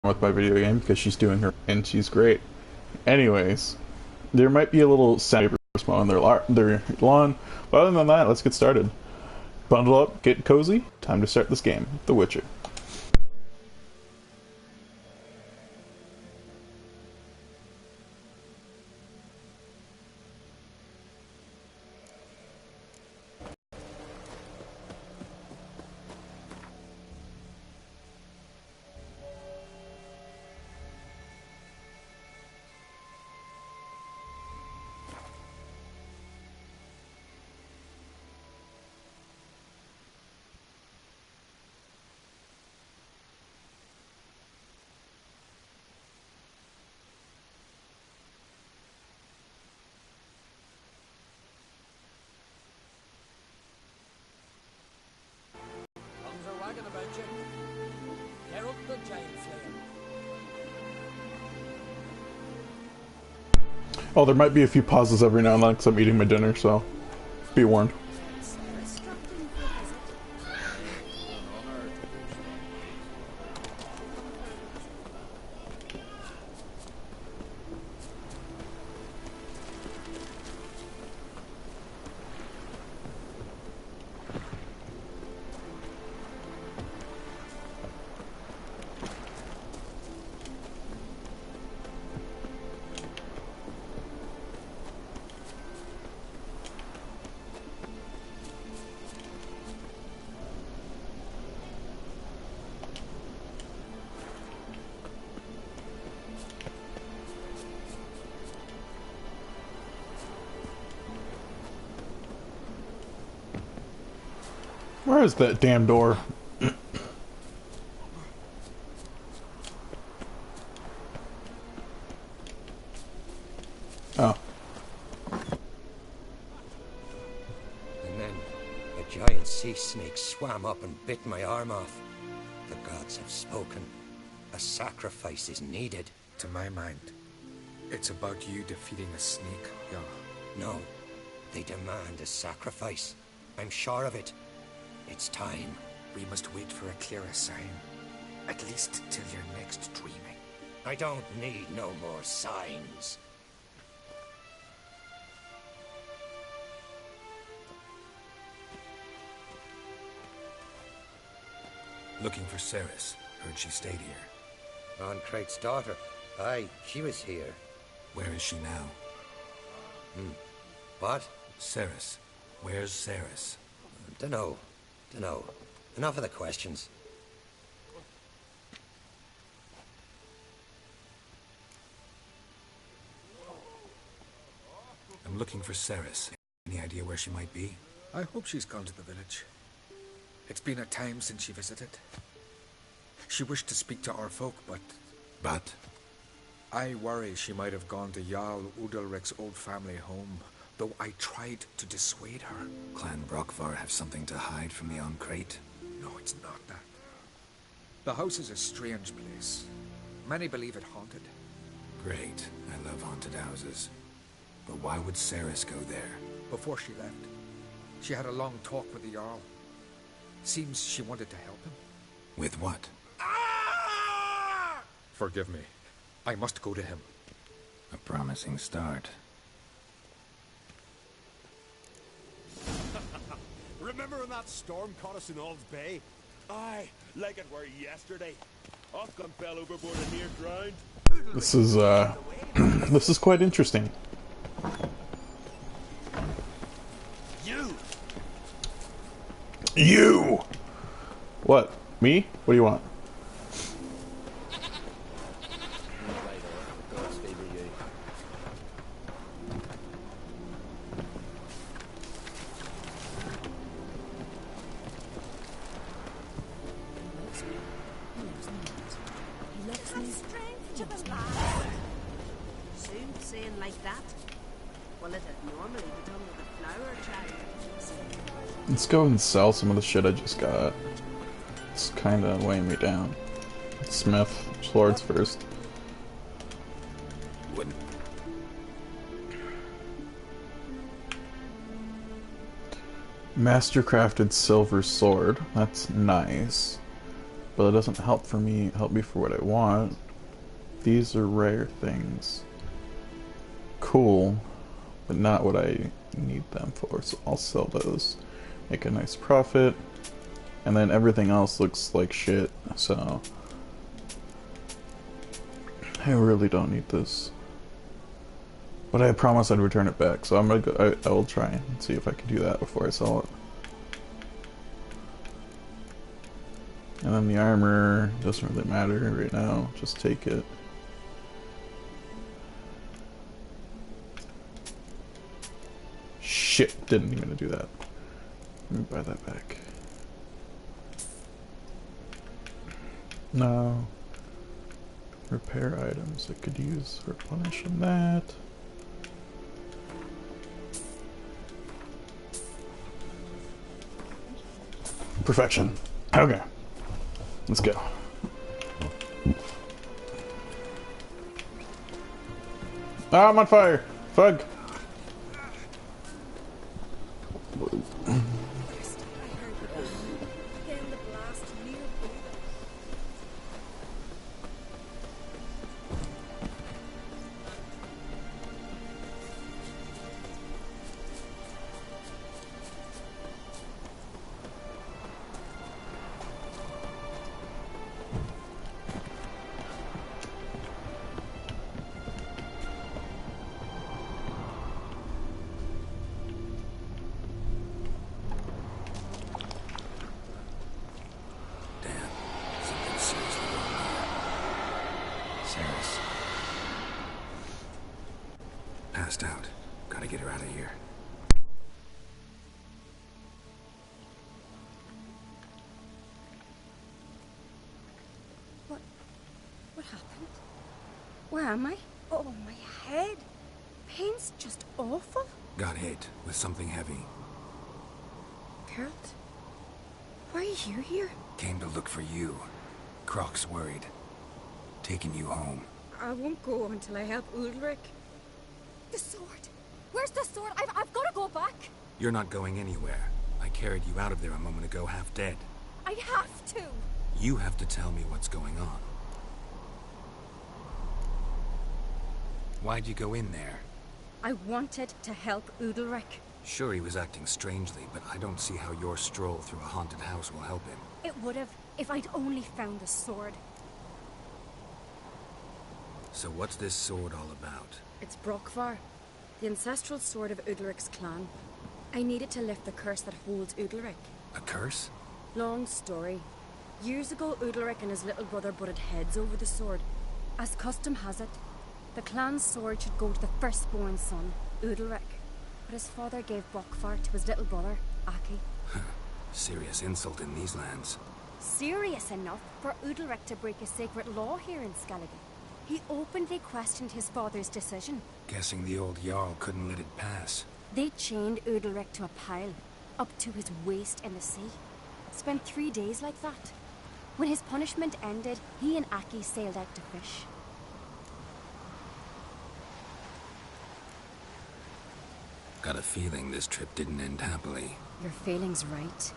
with my video game because she's doing her and she's great. Anyways, there might be a little sandpaper smell on their lawn, but other than that, let's get started. Bundle up, get cozy. Time to start this game, The Witcher. Oh, there might be a few pauses every now and then because I'm eating my dinner, so be warned. Where is that damn door? Oh. And then a giant sea snake swam up and bit my arm off. The gods have spoken. A sacrifice is needed. To my mind, it's about you defeating a snake, Jarl. No, they demand a sacrifice. I'm sure of it. It's time. We must wait for a clearer sign. At least till your next dreaming. I don't need no more signs. Looking for Cerys. Heard she stayed here. Ancrate's daughter. Aye, she was here. Where is she now? What? Cerys. Where's Cerys? Dunno. Enough of the questions. I'm looking for Cerys. Any idea where she might be? I hope she's gone to the village. It's been a time since she visited. She wished to speak to our folk, but... But? I worry she might have gone to Jarl Udalric's old family home, though I tried to dissuade her. Clan Brockvar have something to hide from the Ancrate? No, it's not that. The house is a strange place. Many believe it haunted. Great. I love haunted houses. But why would Cerys go there? Before she left, she had a long talk with the Jarl. Seems she wanted to help him. With what? Forgive me. I must go to him. A promising start. Remember when that storm caught us in Ald's Bay? Aye, like it were yesterday. Othcon fell overboard and near drowned. This is this is quite interesting. You! What? Me? What do you want? Saying like that? Well, it had normally be done with a flower child. Let's go and sell some of the shit I just got. It's kinda weighing me down. Smith, swords first. Wouldn't. Mastercrafted silver sword. That's nice. but it doesn't help me for what I want. These are rare things. Cool, but not what I need them for, so I'll sell those. Make a nice profit. And then everything else looks like shit, so I really don't need this. But I promised I'd return it back, so I'm gonna go, I will try and see if I can do that before I sell it. And then the armor doesn't really matter right now, just take it. Shit, didn't mean to do that. Let me buy that back. No. Repair items I could use, replenish on that. Perfection. Okay. Let's go. Ah, I'm on fire! Fug! Passed out. Gotta get her out of here. What happened? Where am I? Oh, my head. Pain's just awful. Got hit with something heavy. Geralt? Why are you here? Came to look for you. Croc's worried. Taking you home. I won't go until I help Ulrich. The sword! Where's the sword? I've got to go back! You're not going anywhere. I carried you out of there a moment ago, half dead. I have to! You have to tell me what's going on. Why'd you go in there? I wanted to help Udalric. Sure, he was acting strangely, but I don't see how your stroll through a haunted house will help him. It would have, if I'd only found the sword. So what's this sword all about? It's Brokvar, the ancestral sword of Udalric's clan. I needed to lift the curse that holds Udalric. A curse? Long story. Years ago, Udalric and his little brother butted heads over the sword. As custom has it, the clan's sword should go to the firstborn son, Udalric. But his father gave Brokvar to his little brother, Aki. Serious insult in these lands. Serious enough for Udalric to break a sacred law here in Skellige. He openly questioned his father's decision. Guessing the old Jarl couldn't let it pass. They chained Udalric to a pile, up to his waist in the sea. Spent 3 days like that. When his punishment ended, he and Aki sailed out to fish. Got a feeling this trip didn't end happily. Your feeling's right.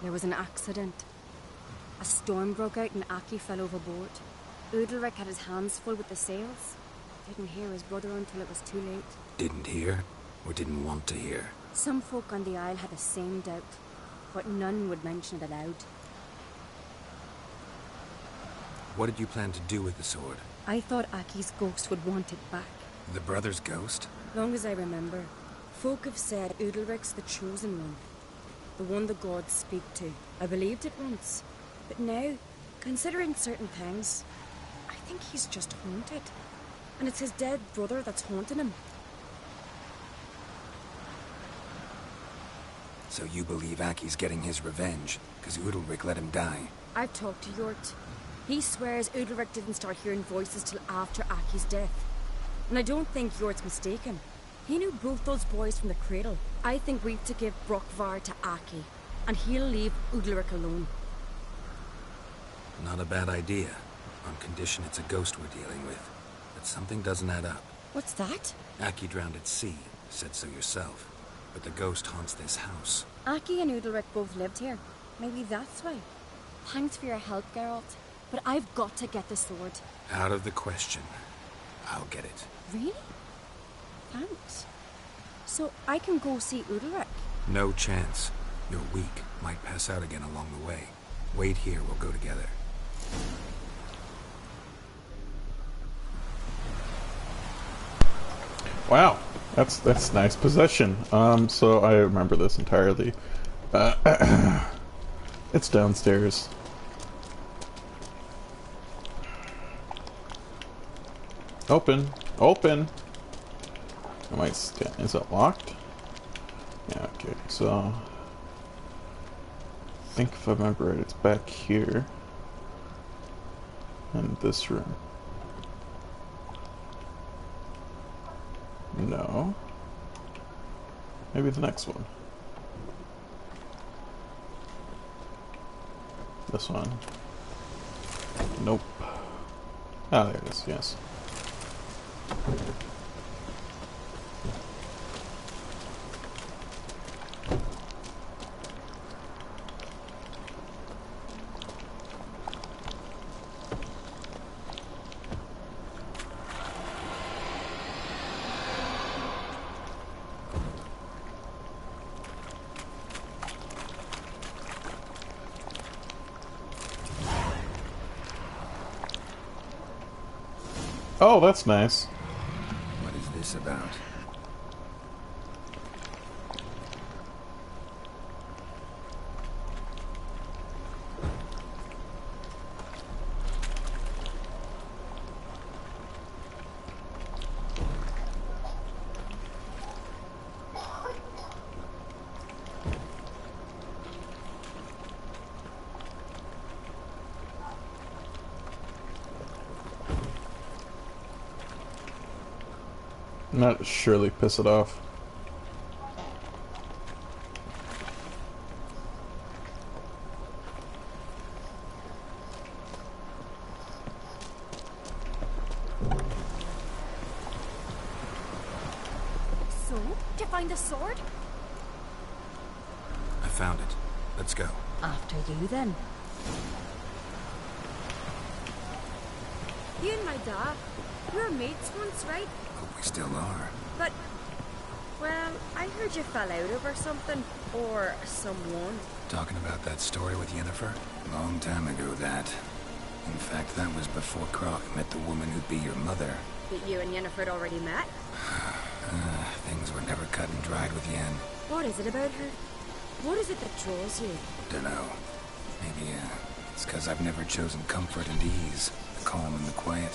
There was an accident. A storm broke out and Aki fell overboard. Udalric had his hands full with the sails. Didn't hear his brother until it was too late. Didn't hear? Or didn't want to hear? Some folk on the Isle had the same doubt, but none would mention it aloud. What did you plan to do with the sword? I thought Aki's ghost would want it back. The brother's ghost? Long as I remember, folk have said Udalric's the chosen one. The one the gods speak to. I believed it once. But now, considering certain things, I think he's just haunted. And it's his dead brother that's haunting him. So you believe Aki's getting his revenge, because Udalric let him die? I've talked to Yort. He swears Udalric didn't start hearing voices till after Aki's death. And I don't think Yort's mistaken. He knew both those boys from the cradle. I think we've to give Brokvar to Aki, and he'll leave Udalric alone. Not a bad idea, on condition it's a ghost we're dealing with. But something doesn't add up. What's that? Aki drowned at sea, said so yourself. But the ghost haunts this house. Aki and Udalric both lived here. Maybe that's why. Thanks for your help, Geralt. But I've got to get the sword. Out of the question. I'll get it. Really? Thanks. So I can go see Udalric? No chance. You're weak. Might pass out again along the way. Wait here, we'll go together. Wow, that's nice possession. So I remember this entirely. It's downstairs. Open, open. I might stand. Is it locked? Yeah. Okay. So I think if I remember right, it's back here in this room. No. Maybe the next one. This one. Nope. Ah, there it is, yes. Oh, that's nice. What is this about? Not surely piss it off. So, did you find the sword? I found it. Let's go. After you, then. You and my dad, we were mates once, right? Hope we still are. But, well, I heard you fell out over something. Or someone. Talking about that story with Yennefer? Long time ago, that. In fact, that was before Croc met the woman who'd be your mother. That you and Yennefer had already met? Things were never cut and dried with Yen. What is it about her? What is it that draws you? Dunno. Maybe, it's 'cause I've never chosen comfort and ease. The calm and the quiet.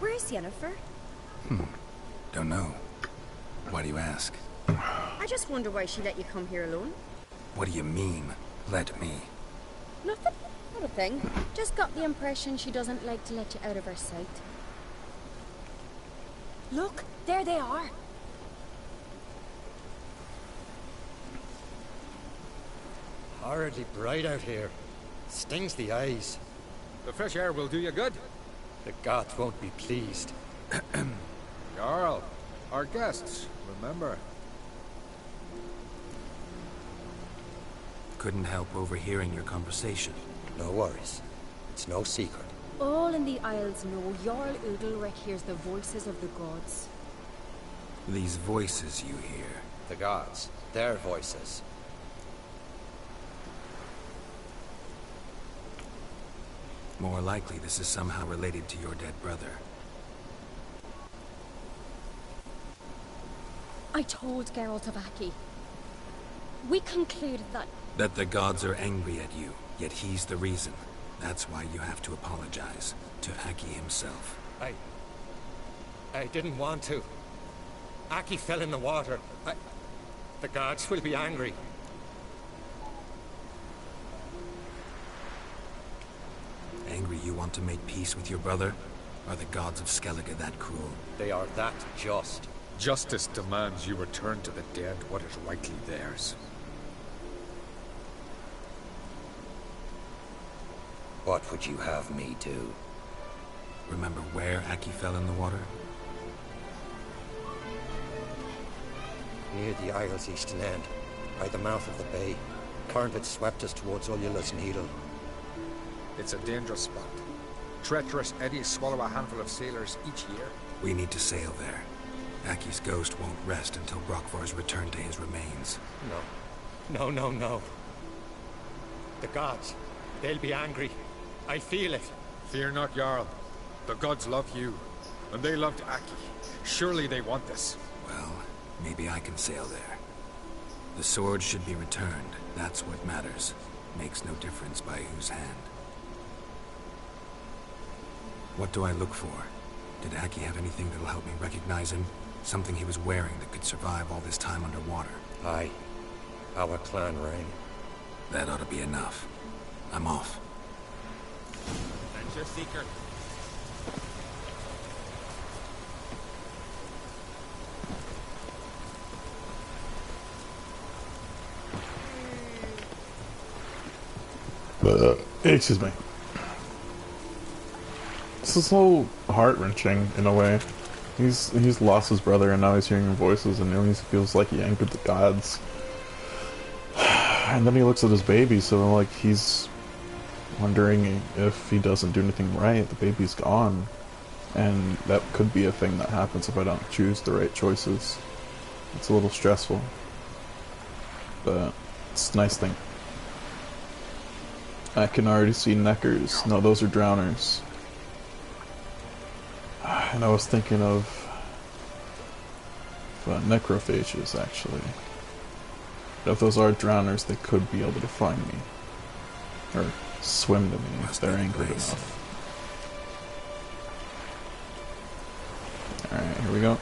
Where's Yennefer? Don't know. Why do you ask? I just wonder why she let you come here alone. What do you mean, let me? Nothing. Not a thing. Just got the impression she doesn't like to let you out of her sight. Look, there they are. Horridly bright out here. Stings the eyes. The fresh air will do you good. The gods won't be pleased. Jarl, our guests, remember. Couldn't help overhearing your conversation. No worries. It's no secret. All in the Isles know Jarl Udalric hears the voices of the gods. These voices you hear. The gods. Their voices. More likely this is somehow related to your dead brother. I told Geralt of Aki. We concluded that... That the gods are angry at you, yet he's the reason. That's why you have to apologize to Aki himself. I didn't want to. Aki fell in the water. The gods will be angry. angry you want to make peace with your brother? Are the gods of Skellige that cruel? They are that just. Justice demands you return to the dead what is rightly theirs. What would you have me do? Remember where Aki fell in the water? Near the Isle's eastern end, by the mouth of the bay. Current had swept us towards Ullula's Needle. It's a dangerous spot. Treacherous eddies swallow a handful of sailors each year. We need to sail there. Aki's ghost won't rest until Brokvar's returned to his remains. No. No. The gods, they'll be angry. I feel it. Fear not, Jarl. The gods love you, and they loved Aki. Surely they want this. Well, maybe I can sail there. The sword should be returned. That's what matters. Makes no difference by whose hand. What do I look for? Did Aki have anything that'll help me recognize him? Something he was wearing that could survive all this time underwater? Aye. Our clan ring. That ought to be enough. I'm off. Adventure seeker. Excuse me. This is so heart-wrenching in a way. He's lost his brother and now he's hearing voices and now he feels like he angered the gods. And then he looks at his baby, so like he's wondering if he doesn't do anything right, the baby's gone. And that could be a thing that happens if I don't choose the right choices. It's a little stressful. But it's a nice thing. I can already see neckers. No, those are drowners. And I was thinking of necrophages, actually. But if those are drowners, they could be able to find me. Or swim to me if they're angry enough. Alright, here we go.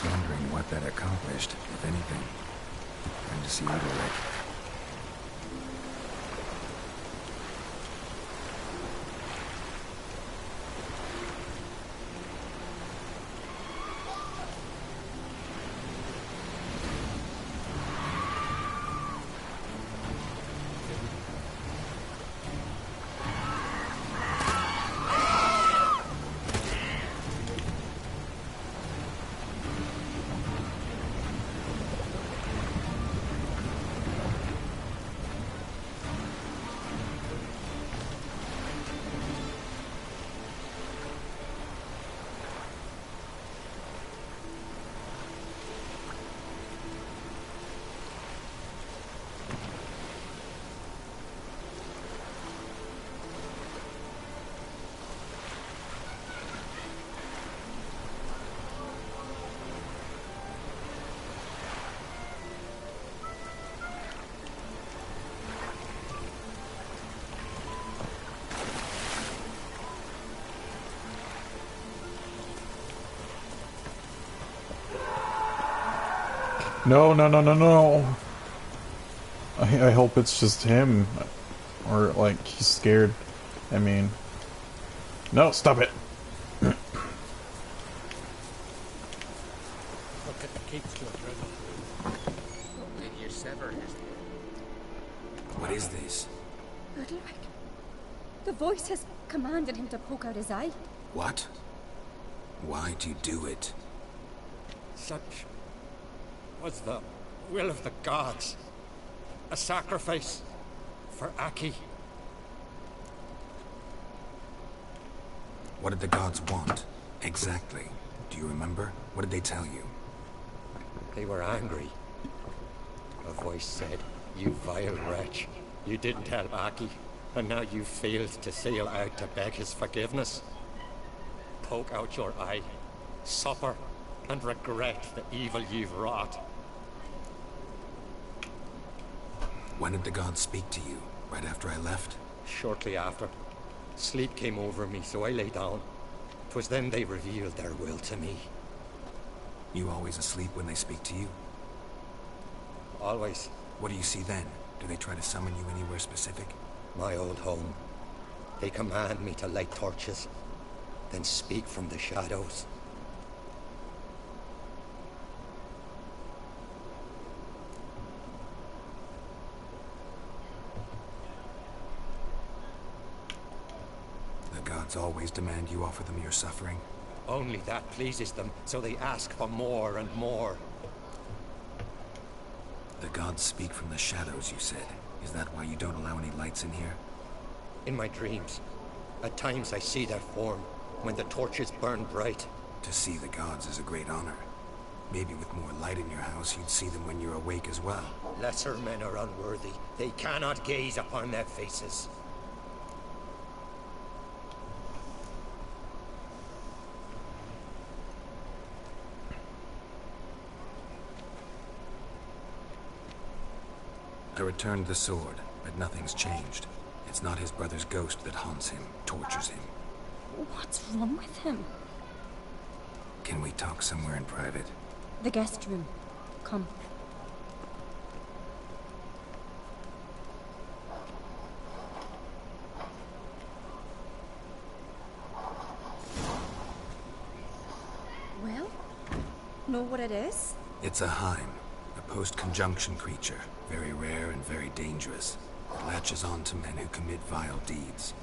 Wondering what that accomplished, if anything. Time to see Udalek. No. I hope it's just him. Or, like, he's scared. I mean... No, stop it! Look at the keep to it, Did you sever his... What is this? Udalric. The voice has commanded him to poke out his eye. What? Why'd you do it? Such was the will of the gods. A sacrifice for Aki. What did the gods want? Exactly. Do you remember? What did they tell you? They were angry. A voice said, "You vile wretch. You didn't help Aki, and now you failed to sail out to beg his forgiveness. poke out your eye, suffer, and regret the evil you've wrought. When did the gods speak to you? Right after I left? Shortly after. Sleep came over me, so I lay down. 'Twas then they revealed their will to me. You always asleep when they speak to you? Always. What do you see then? Do they try to summon you anywhere specific? My old home. They command me to light torches, then speak from the shadows. The gods always demand you offer them your suffering? Only that pleases them, so they ask for more and more. The gods speak from the shadows, you said. Is that why you don't allow any lights in here? In my dreams, at times I see their form, when the torches burn bright. To see the gods is a great honor. Maybe with more light in your house, you'd see them when you're awake as well. Lesser men are unworthy. They cannot gaze upon their faces. I returned the sword, but nothing's changed. It's not his brother's ghost that haunts him, tortures him. What's wrong with him? Can we talk somewhere in private? The guest room. Come. Well, know what it is? It's a Heim, a post-conjunction creature. Very rare and very dangerous. It latches on to men who commit vile deeds.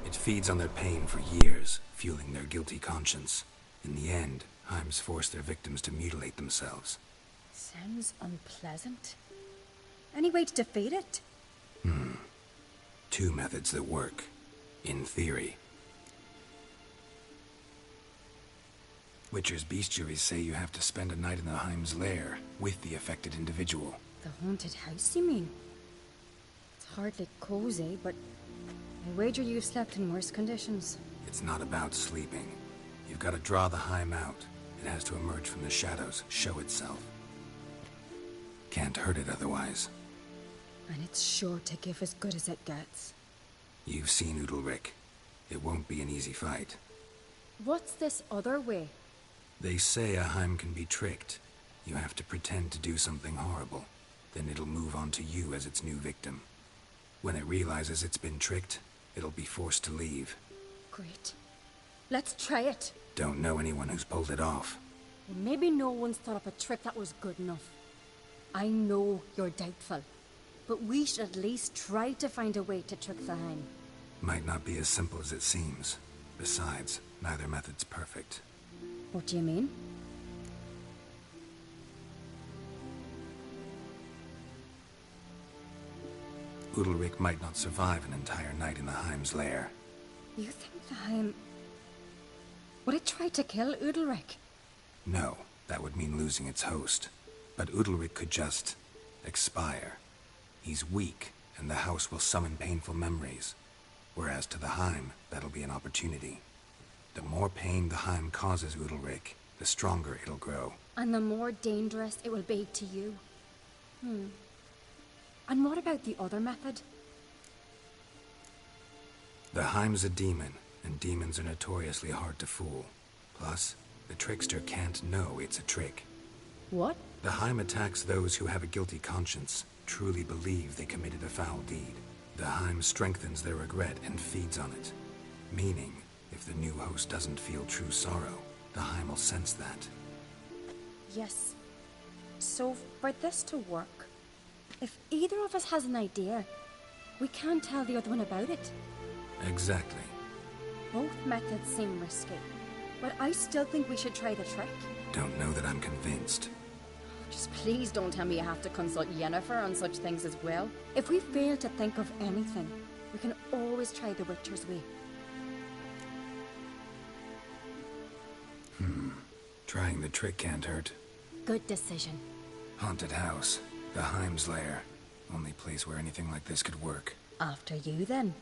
It feeds on their pain for years, fueling their guilty conscience. In the end, Heims force their victims to mutilate themselves. Sounds unpleasant. Any way to defeat it? Two methods that work. In theory. Witcher's bestiaries say you have to spend a night in the Heim's lair with the affected individual. The haunted house, you mean? It's hardly cozy, but I wager you've slept in worse conditions. It's not about sleeping. You've got to draw the Heim out. It has to emerge from the shadows, show itself. Can't hurt it otherwise. And it's sure to give as good as it gets. You've seen Udalryk. It won't be an easy fight. What's this other way? They say a Heim can be tricked. You have to pretend to do something horrible. Then it'll move on to you as its new victim. When it realizes it's been tricked, it'll be forced to leave. Great. Let's try it. Don't know anyone who's pulled it off. Maybe no one's thought up a trick that was good enough. I know you're doubtful, but we should at least try to find a way to trick the Heim. Might not be as simple as it seems. Besides, neither method's perfect. What do you mean? Udalryk might not survive an entire night in the Heim's lair. You think the Heim... Would it try to kill Udalryk? No, that would mean losing its host. But Udalryk could just... expire. He's weak, and the house will summon painful memories. Whereas to the Heim, that'll be an opportunity. The more pain the Heim causes Udalryk, the stronger it'll grow. And the more dangerous it will be to you. And what about the other method? The Heim's a demon, and demons are notoriously hard to fool. Plus, the trickster can't know it's a trick. What? The Heim attacks those who have a guilty conscience, truly believe they committed a foul deed. The Heim strengthens their regret and feeds on it. Meaning, if the new host doesn't feel true sorrow, the Heim will sense that. Yes. So, for this to work, if either of us has an idea, we can't tell the other one about it. Exactly. Both methods seem risky, but I still think we should try the trick. Don't know that I'm convinced. Just please don't tell me you have to consult Yennefer on such things as well. If we fail to think of anything, we can always try the Witcher's way. Trying the trick can't hurt. Good decision. Haunted house. The Heim's lair. Only place where anything like this could work. After you, then.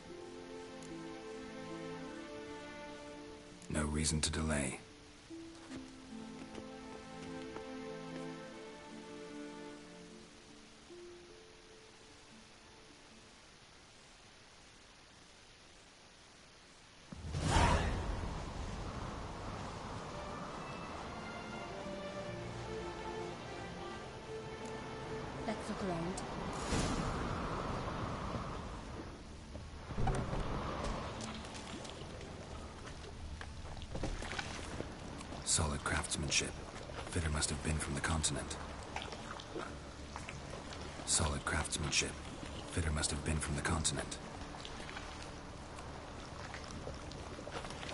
No reason to delay. Let's look around. Solid craftsmanship. Fitter must have been from the continent. Solid craftsmanship. Fitter must have been from the continent.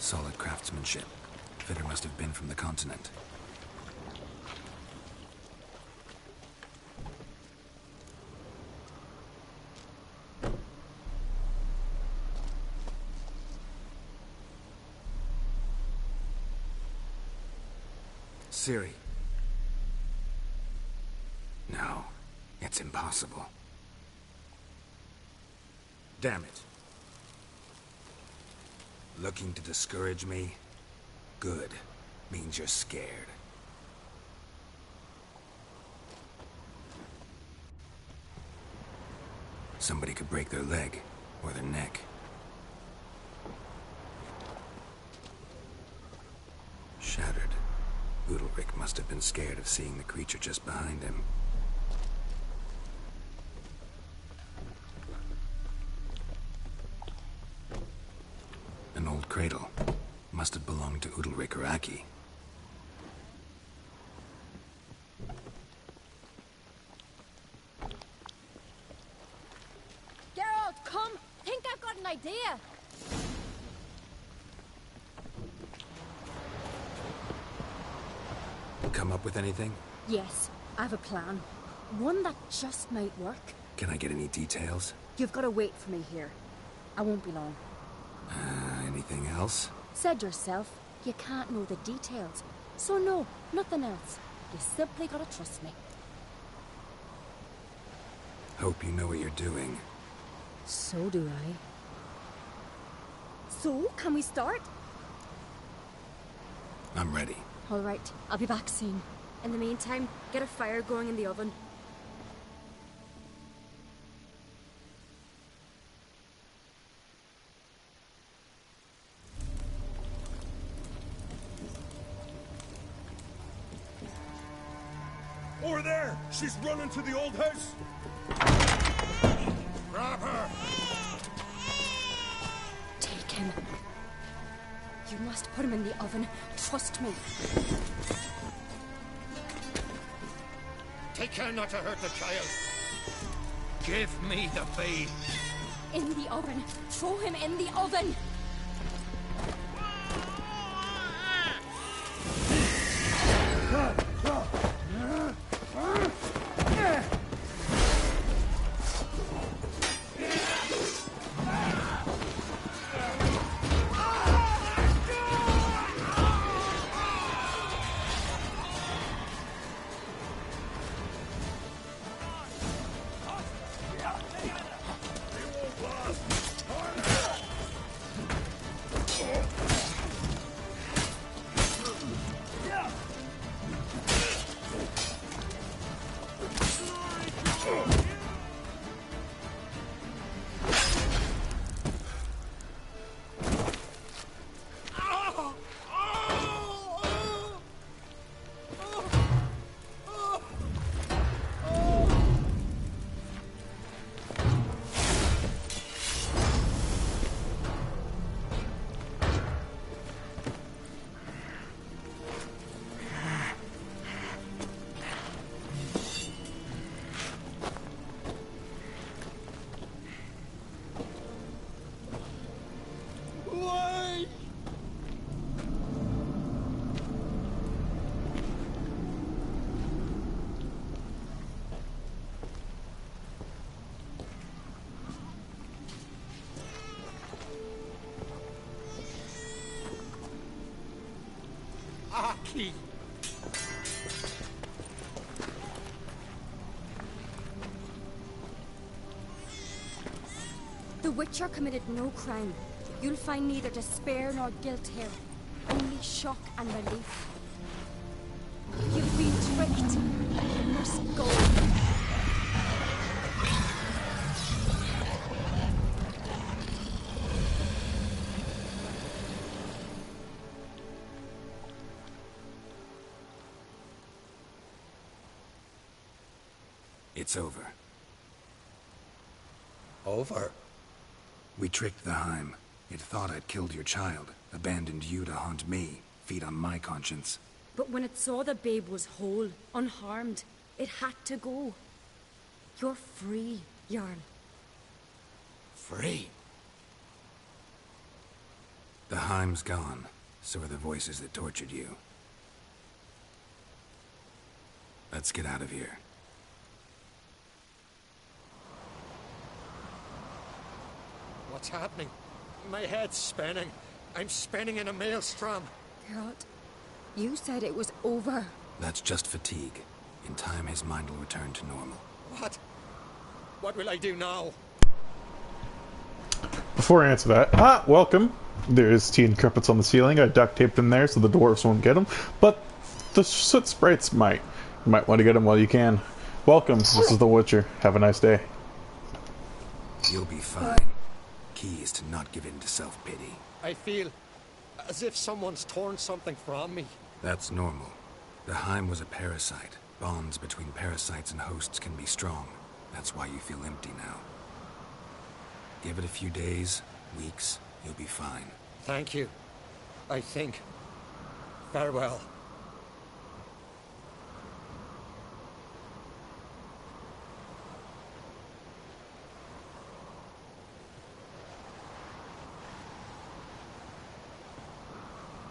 Solid craftsmanship. Fitter must have been from the continent. Ciri. No, it's impossible. Damn it. Looking to discourage me? Good. Means you're scared. Somebody could break their leg, or their neck. Shattered. Udalryk must have been scared of seeing the creature just behind him. An old cradle. Must have belonged to Udalryk or Aki. Geralt, come! Think I've got an idea! Come up with anything? Yes, I have a plan. One that just might work. Can I get any details? You've got to wait for me here. I won't be long. Anything else? Said yourself, you can't know the details. So no, nothing else. You simply gotta trust me. Hope you know what you're doing. So do I. So, can we start? I'm ready. All right, I'll be back soon. In the meantime, get a fire going in the oven. Over there! She's running to the old house! Grab her! Take him. You must put him in the oven. Trust me. Take care not to hurt the child. Give me the babe. In the oven. Throw him in the oven. Aki! The Witcher committed no crime. You'll find neither despair nor guilt here. shock and relief. You've been tricked. You must go. It's over. Over? We tricked the Heim. It thought I'd killed your child, abandoned you to haunt me, feed on my conscience. But when it saw the babe was whole, unharmed, it had to go. You're free, Jarl. Free? The Heim's gone, so are the voices that tortured you. Let's get out of here. What's happening? My head's spinning. I'm spinning in a maelstrom. Geralt, you said it was over. That's just fatigue. In time, his mind will return to normal. What? What will I do now? Before I answer that, welcome. There's tea and crumpets on the ceiling. I duct taped them there so the dwarves won't get them, but the soot sprites might. You might want to get them while you can. Welcome. This is The Witcher. Have a nice day. You'll be fine. Key is to not give in to self-pity. I feel as if someone's torn something from me. That's normal. The Heim was a parasite. Bonds between parasites and hosts can be strong. That's why you feel empty now. Give it a few days, weeks, you'll be fine. Thank you. I think. Farewell.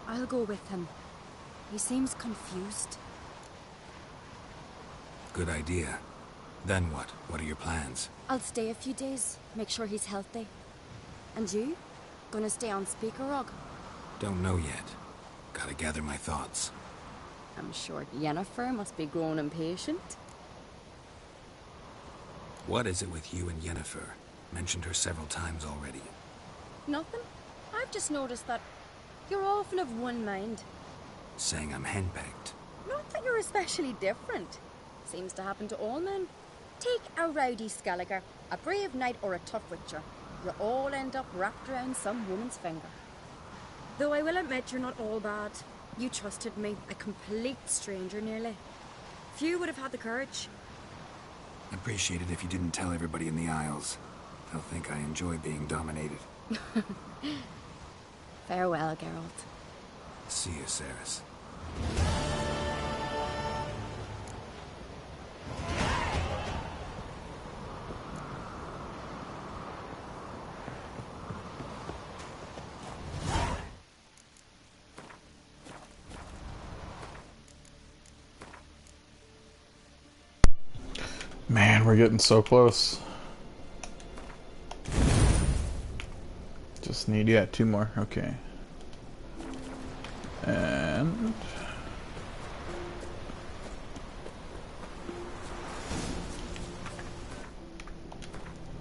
I'll go with him. He seems confused. Good idea. Then what? What are your plans? I'll stay a few days, make sure he's healthy. And you? Gonna stay on Speaker Rog? Don't know yet. Gotta gather my thoughts. I'm sure Yennefer must be growing impatient. What is it with you and Yennefer? Mentioned her several times already. Nothing. I've just noticed that you're often of one mind. Saying I'm henpecked. Not that you're especially different. Seems to happen to all men. Take a rowdy Skelliger, a brave knight or a tough witcher. You all end up wrapped around some woman's finger. Though I will admit you're not all bad. You trusted me, a complete stranger nearly. Few would have had the courage. I'd appreciate it if you didn't tell everybody in the Isles. They'll think I enjoy being dominated. Farewell, Geralt. See you, Cerys. Man, we're getting so close. Just need, yeah, 2 more. Okay. And...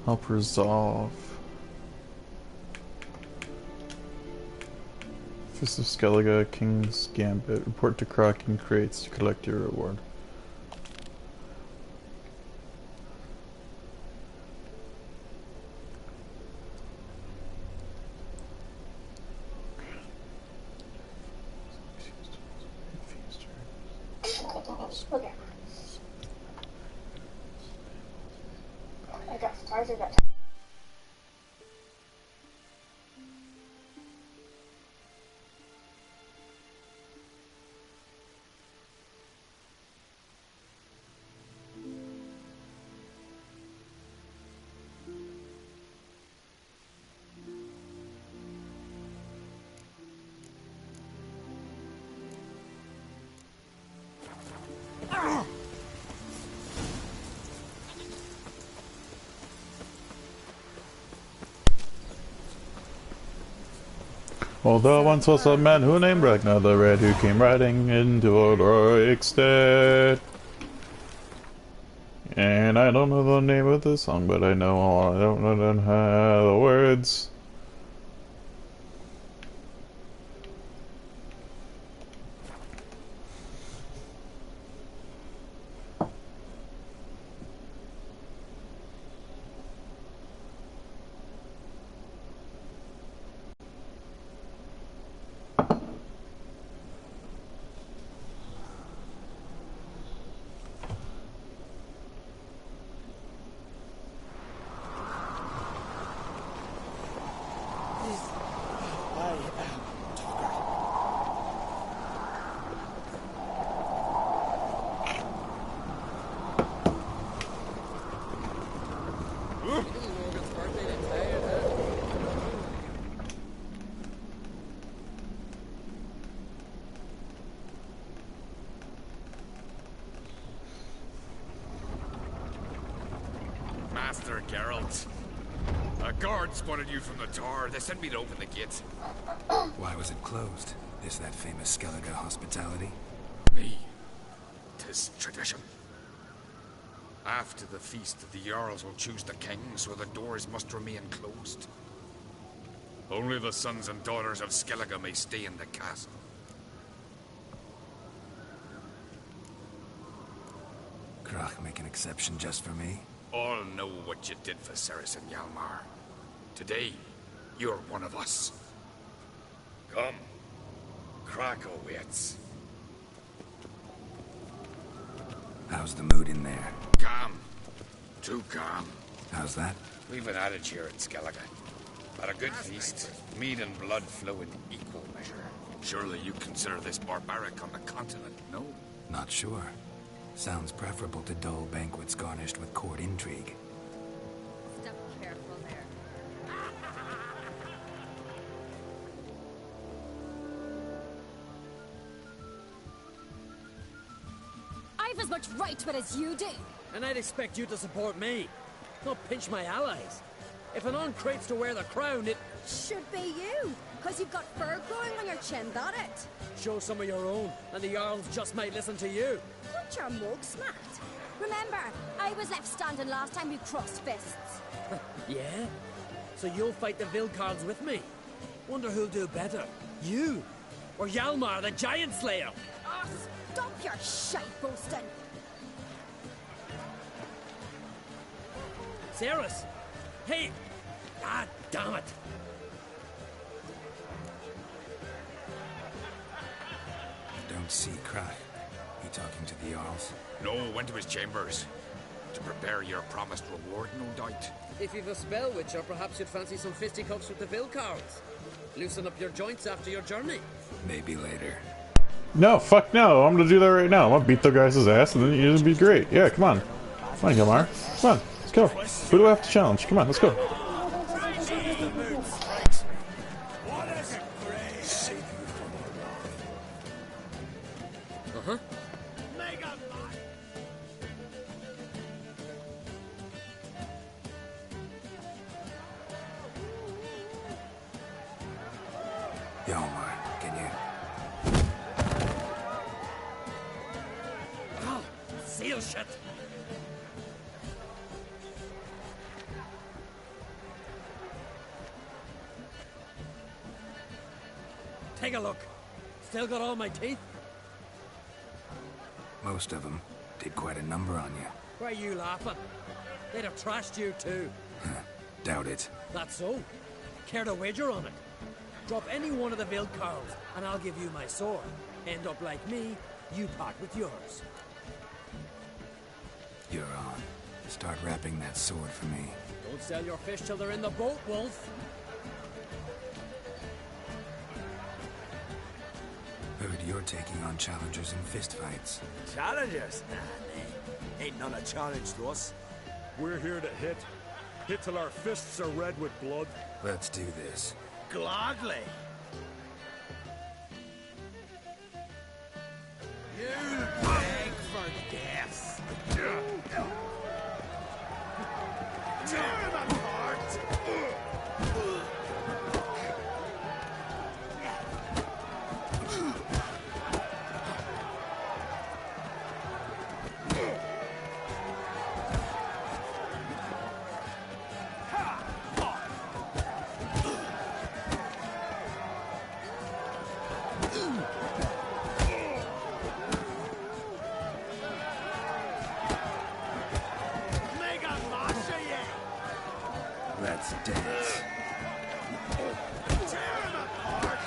help resolve. Fist of Skellige, King's Gambit. Report to Kraken crates to collect your reward. Well, there once was a man who named Ragnar the Red who came riding into Ulrikstead. And I don't know the name of the song, but I don't know the words. Sir Geralt. A guard spotted you from the tower. They sent me to open the gate. Why was it closed? Is that famous Skellige hospitality? Me. 'Tis tradition. After the feast, the Jarls will choose the king, so the doors must remain closed. Only the sons and daughters of Skellige may stay in the castle. Krach make an exception just for me? All know what you did for Cerys and Hjalmar. Today, you're one of us. Come. Krakow waits. How's the mood in there? Calm. Too calm. How's that? We've an adage here in Skellige. At a good feast, mead and blood flow in equal measure. Surely you consider this barbaric on the continent, no? Not sure. Sounds preferable to dull banquets garnished with court intrigue. Step careful there. I've as much right to it as you do. And I'd expect you to support me, not pinch my allies. If an uncrate's to wear the crown, it... Should be you, because you've got fur growing on your chin, that it? Show some of your own, and the Jarls just might listen to you. Want your mug smacked? Remember, I was left standing last time we crossed fists. Yeah? So you'll fight the Vilcarls with me? Wonder who'll do better, you or Hjalmar the Giant Slayer? Oh, stop your shite boasting. Cerys! Hey! Ah, damn it! Don't see Krach. He talking to the Jarls? No, went to his chambers. To prepare your promised reward, no doubt. If you've a spell witcher, perhaps you'd fancy some fisticuffs with the Vilcarls. Loosen up your joints after your journey. Maybe later. No, fuck no. I'm gonna do that right now. I'm gonna beat the guy's ass and then it'll be great. Yeah, come on. Come on, Hjalmar. Come on, let's go. Who do I have to challenge? Come on, let's go. Uh-huh. Hjalmar, can you... Oh, seal shit! Take a look. Still got all my teeth? Most of them did quite a number on you. Why are you laughing? They'd have trashed you too. Doubt it. That's so. Care to wager on it? Drop any one of the Vilcarls, and I'll give you my sword. End up like me, you part with yours. You're on. Start wrapping that sword for me. Don't sell your fish till they're in the boat, Wolf. Heard you're taking on challengers in fistfights. Challengers? Nah, man. Ain't none a challenge to us. We're here to hit. Hit till our fists are red with blood. Let's do this. Gladly. You beg for death. Tear him apart. Let's dance. Tear him apart.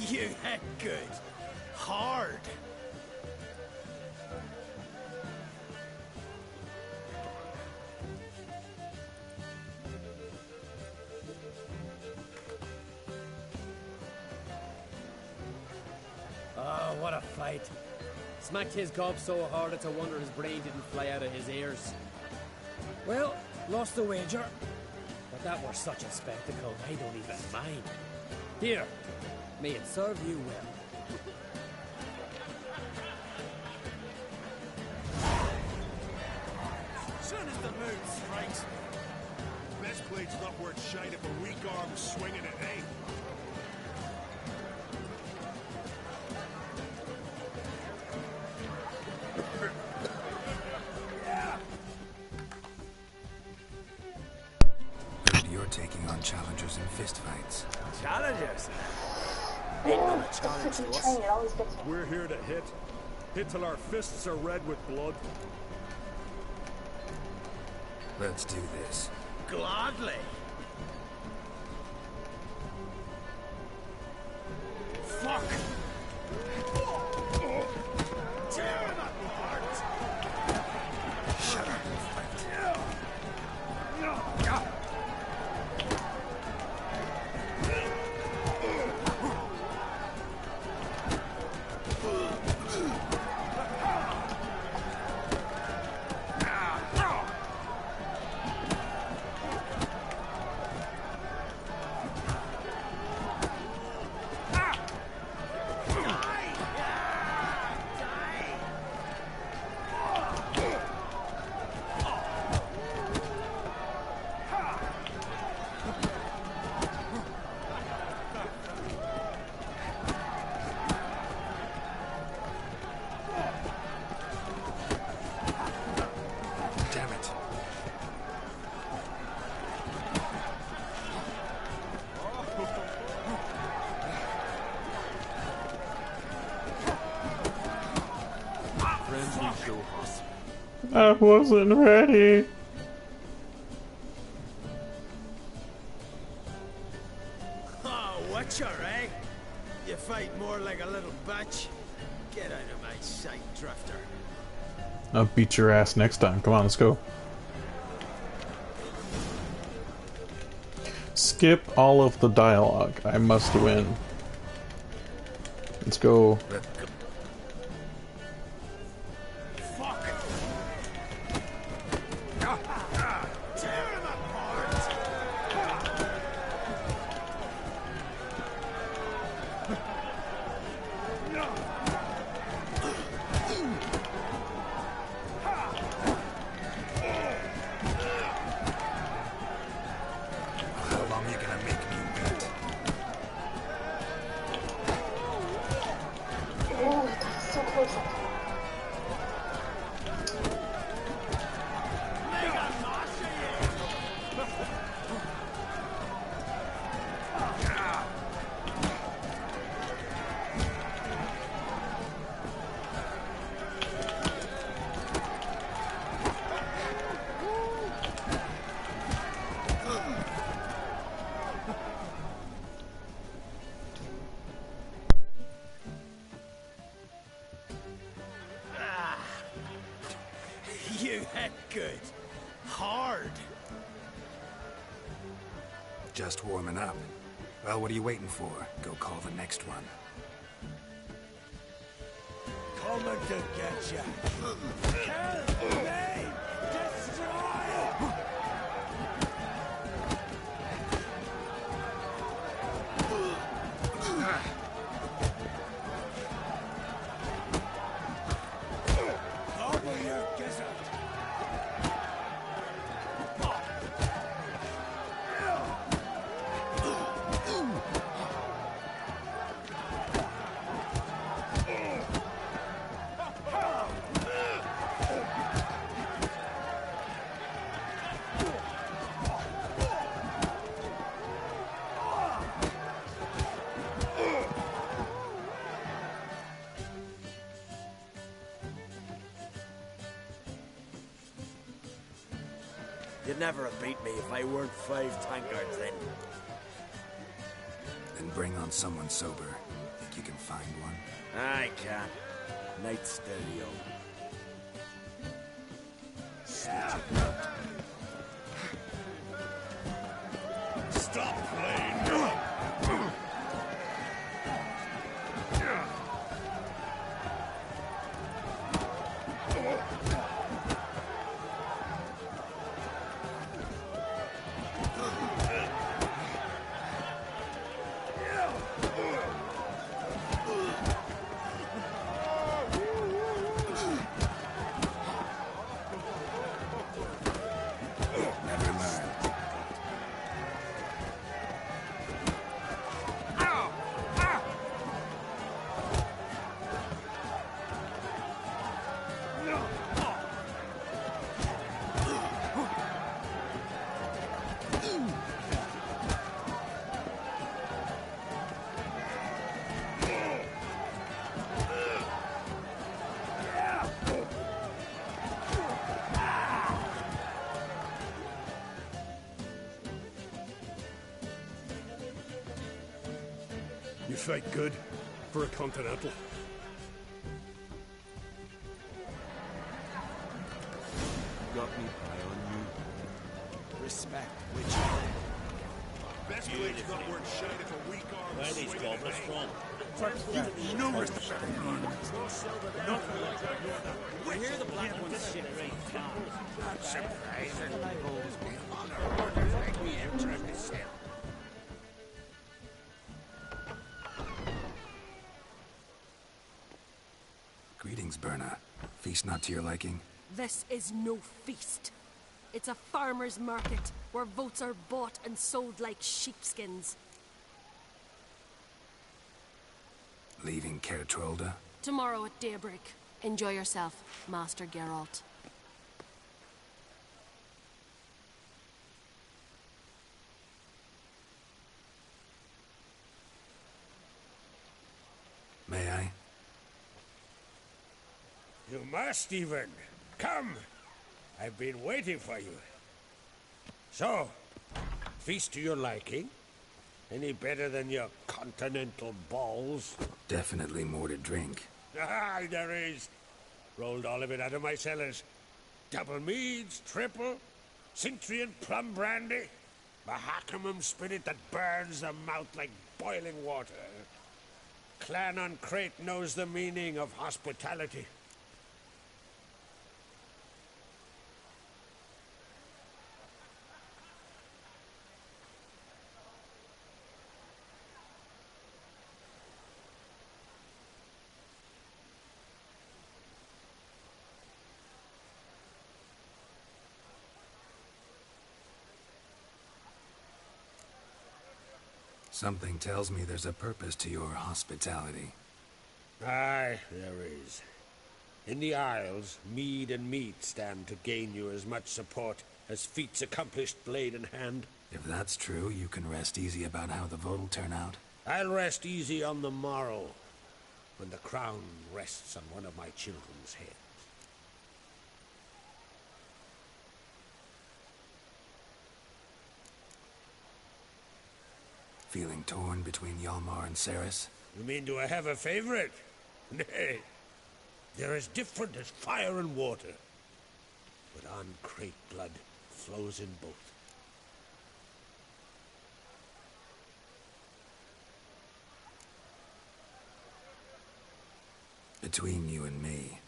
You hit good. Hard. Oh, what a fight. Smacked his gob so hard it's a wonder his brain didn't fly out of his ears. Well, Lost the wager? But that were such a spectacle, I don't even mind. Here, may it serve you well. Soon as the mood strikes. Best blade's not worth shite if a weak arm's swinging it, eh? You're taking on challengers in fistfights. Challengers? Ain't none of challenge to us. We're here to hit. Hit till our fists are red with blood. Let's do this. Gladly. Fuck! Tear him apart! Shut up. Damn it. Friendly show us. I wasn't ready. Oh, Witcher, eh? You fight more like a little bitch. Get out of my sight, Drifter. I'll beat your ass next time. Come on, let's go. Skip all of the dialogue. I must win. Let's go. How long are you gonna make me wait? Oh, that's so close. You hit good. Hard. Just warming up. Well, what are you waiting for? Go call the next one. Coming to get ya. Kill me! Destroy! Cover your gizzard! You'd never have beat me if I weren't 5 tankards in. Then bring on someone sober. Think you can find one? I can. Night stereo. Stop playing! fight good for a continental. Got me eye on you. Respect, which Best wade's not worth shite if a weak arm. where these goblins from? No respect. I hear the black ones ship great cars. Not surprising. Orders make me enter this cell. Greetings, Berna. Feast not to your liking? This is no feast. It's a farmer's market where votes are bought and sold like sheepskins. Leaving Caer Trolda? Tomorrow at daybreak. Enjoy yourself, Master Geralt. May I? You must even. Come. I've been waiting for you. So, feast to your liking? Any better than your continental balls? Definitely more to drink. Ah, there is. Rolled all of it out of my cellars. Double meads, triple, Cintrian plum brandy, Mahakimum spirit that burns the mouth like boiling water. Clan on Crate knows the meaning of hospitality. Something tells me there's a purpose to your hospitality. Aye, there is. In the Isles, mead and meat stand to gain you as much support as feats accomplished blade in hand. If that's true, you can rest easy about how the vote'll turn out. I'll rest easy on the morrow, when the crown rests on one of my children's heads. Feeling torn between Hjalmar and Cerys? You mean, do I have a favorite? Nay. They're as different as fire and water. But on Crate blood flows in both. Between you and me,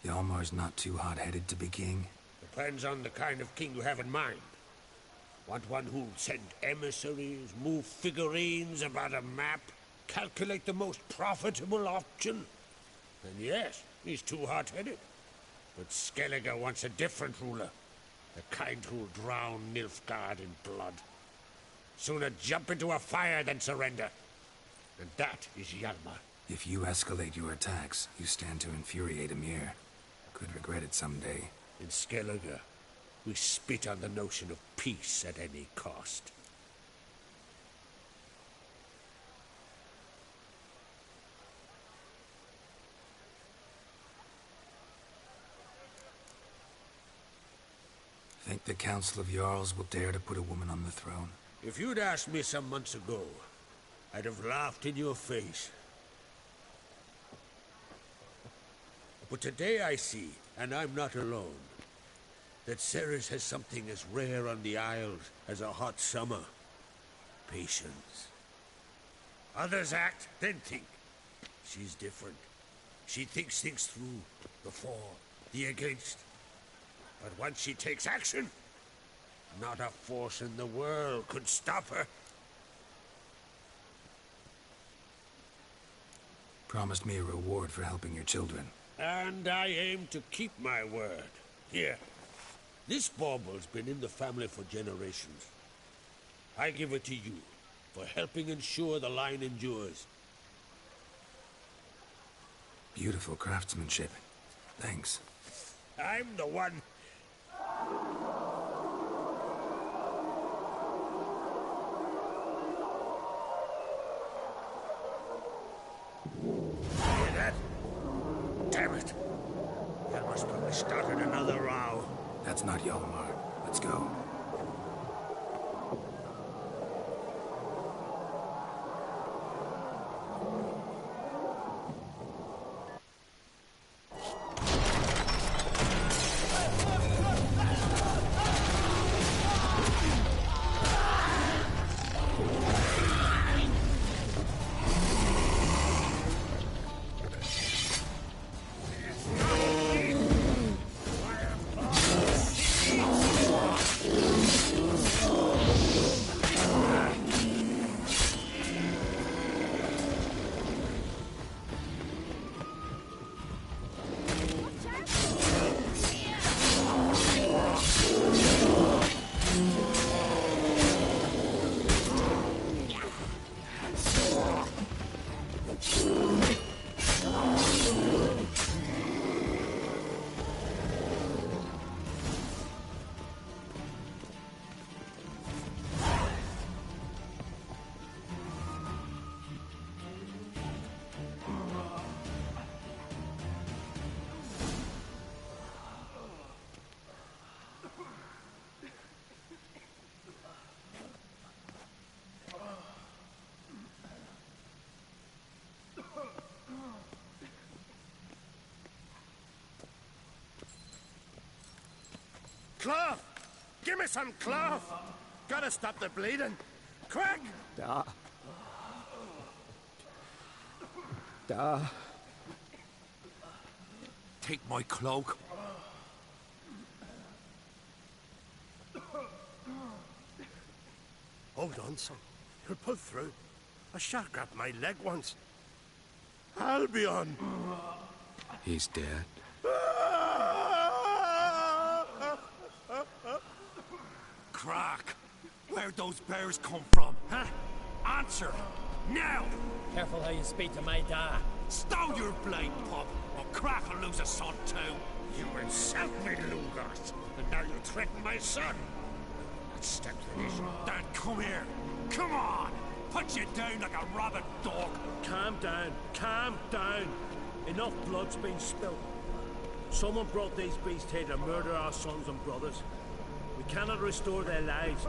Hjalmar's not too hot-headed to be king? Depends on the kind of king you have in mind. Want one who'll send emissaries, move figurines about a map, calculate the most profitable option? Then yes, he's too hot-headed. But Skellige wants a different ruler. The kind who'll drown Nilfgaard in blood. Sooner jump into a fire than surrender. And that is Hjalmar. If you escalate your attacks, you stand to infuriate Emhyr. Could regret it someday. In Skellige, we spit on the notion of peace at any cost. Think the Council of Jarls will dare to put a woman on the throne? If you'd asked me some months ago, I'd have laughed in your face. But today I see, and I'm not alone, that Cerys has something as rare on the Isles as a hot summer. Patience. Others act, then think. She's different. She thinks things through, the for, the against. But once she takes action, not a force in the world could stop her. Promised me a reward for helping your children. And I aim to keep my word. Here. This bauble's been in the family for generations. I give it to you for helping ensure the line endures. Beautiful craftsmanship. Thanks. I'm the one. Hear that? Damn it. That must probably started another row. That's not Hjalmar. Let's go. Cloth! Give me some cloth! Gotta stop the bleeding! Quick! Take my cloak. Hold on, son. You'll pull through. A shark grabbed my leg once. Albion! He's dead. Crack! Where'd those bears come from, huh? Answer! Now! Careful how you speak to my dad. Stow your blade, pup, or Crack will lose a son too. You insult me, Lugos, and now you threaten my son. Let's step to this. Dad, come here. Come on! Put you down like a rabid dog. Calm down. Calm down. Enough blood's been spilled. Someone brought these beasts here to murder our sons and brothers. We cannot restore their lives.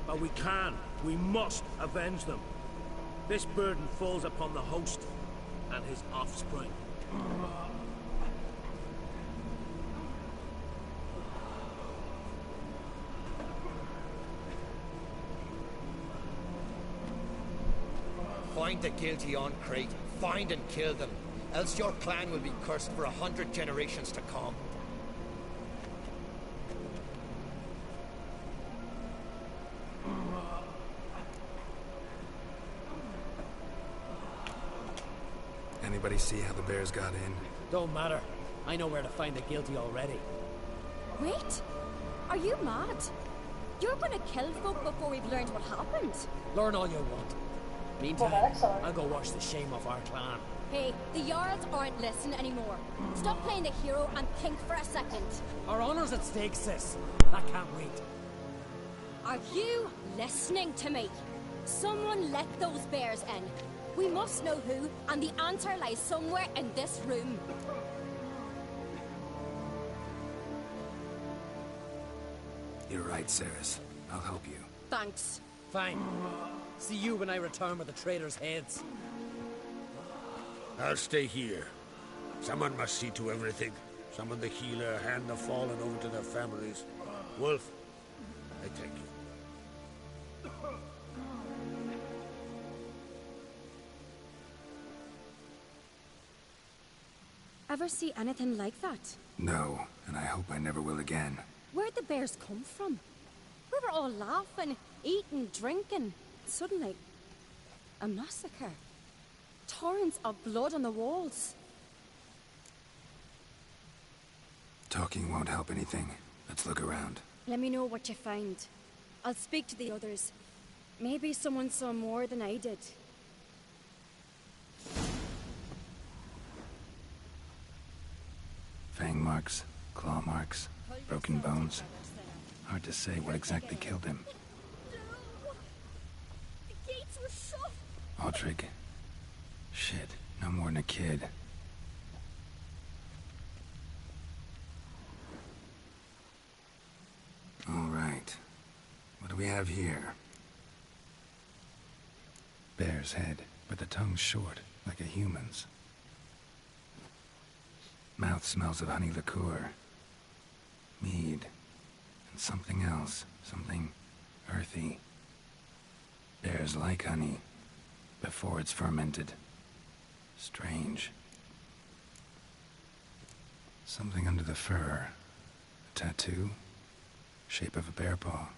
But we can. We must avenge them. This burden falls upon the host and his offspring. Find the guilty on Crate. Find and kill them. Else your clan will be cursed for 100 generations to come. Anybody see how the bears got in? Don't matter. I know where to find the guilty already. Wait! Are you mad? You're gonna kill folk before we've learned what happened. Learn all you want. Meantime, I'll go wash the shame off our clan. Hey, the Jarls aren't listening anymore. Stop playing the hero and think for a second. Our honor's at stake, sis. That can't wait. Are you listening to me? Someone let those bears in. We must know who, and the answer lies somewhere in this room. You're right, Cerys. I'll help you. Thanks. Fine. See you when I return with the traitors' heads. I'll stay here. Someone must see to everything. Summon the healer, hand the fallen over to their families. Wolf, I take you. Ever see anything like that? No, and I hope I never will again. Where'd the bears come from? We were all laughing, eating, drinking. Suddenly, a massacre. Torrents of blood on the walls. Talking won't help anything. Let's look around. Let me know what you find. I'll speak to the others. Maybe someone saw more than I did. Fang marks, claw marks, broken bones. Hard to say what exactly killed him. The gates were shut. Autrig. Shit, no more than a kid. All right. What do we have here? Bear's head, but the tongue's short, like a human's. Mouth smells of honey liqueur. Mead. And something else. Something earthy. Bears like honey, before it's fermented. Strange. Something under the fur. A tattoo? Shape of a bear paw.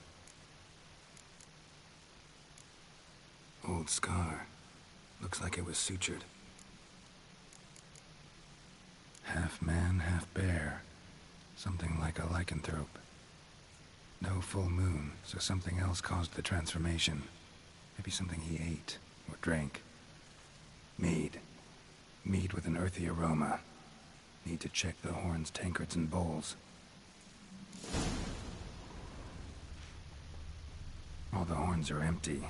Old scar. Looks like it was sutured. Half man, half bear. Something like a lycanthrope. No full moon, so something else caused the transformation. Maybe something he ate or drank. Mead. Mead with an earthy aroma. Need to check the horns, tankards, and bowls. All the horns are empty.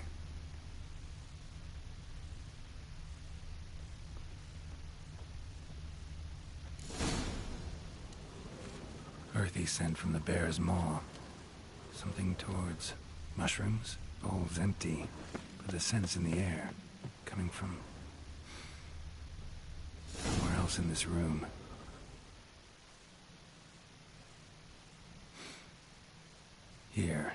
Earthy scent from the bear's maw. Something towards mushrooms, bowls empty, but the scent's in the air, coming from somewhere else in this room. Here.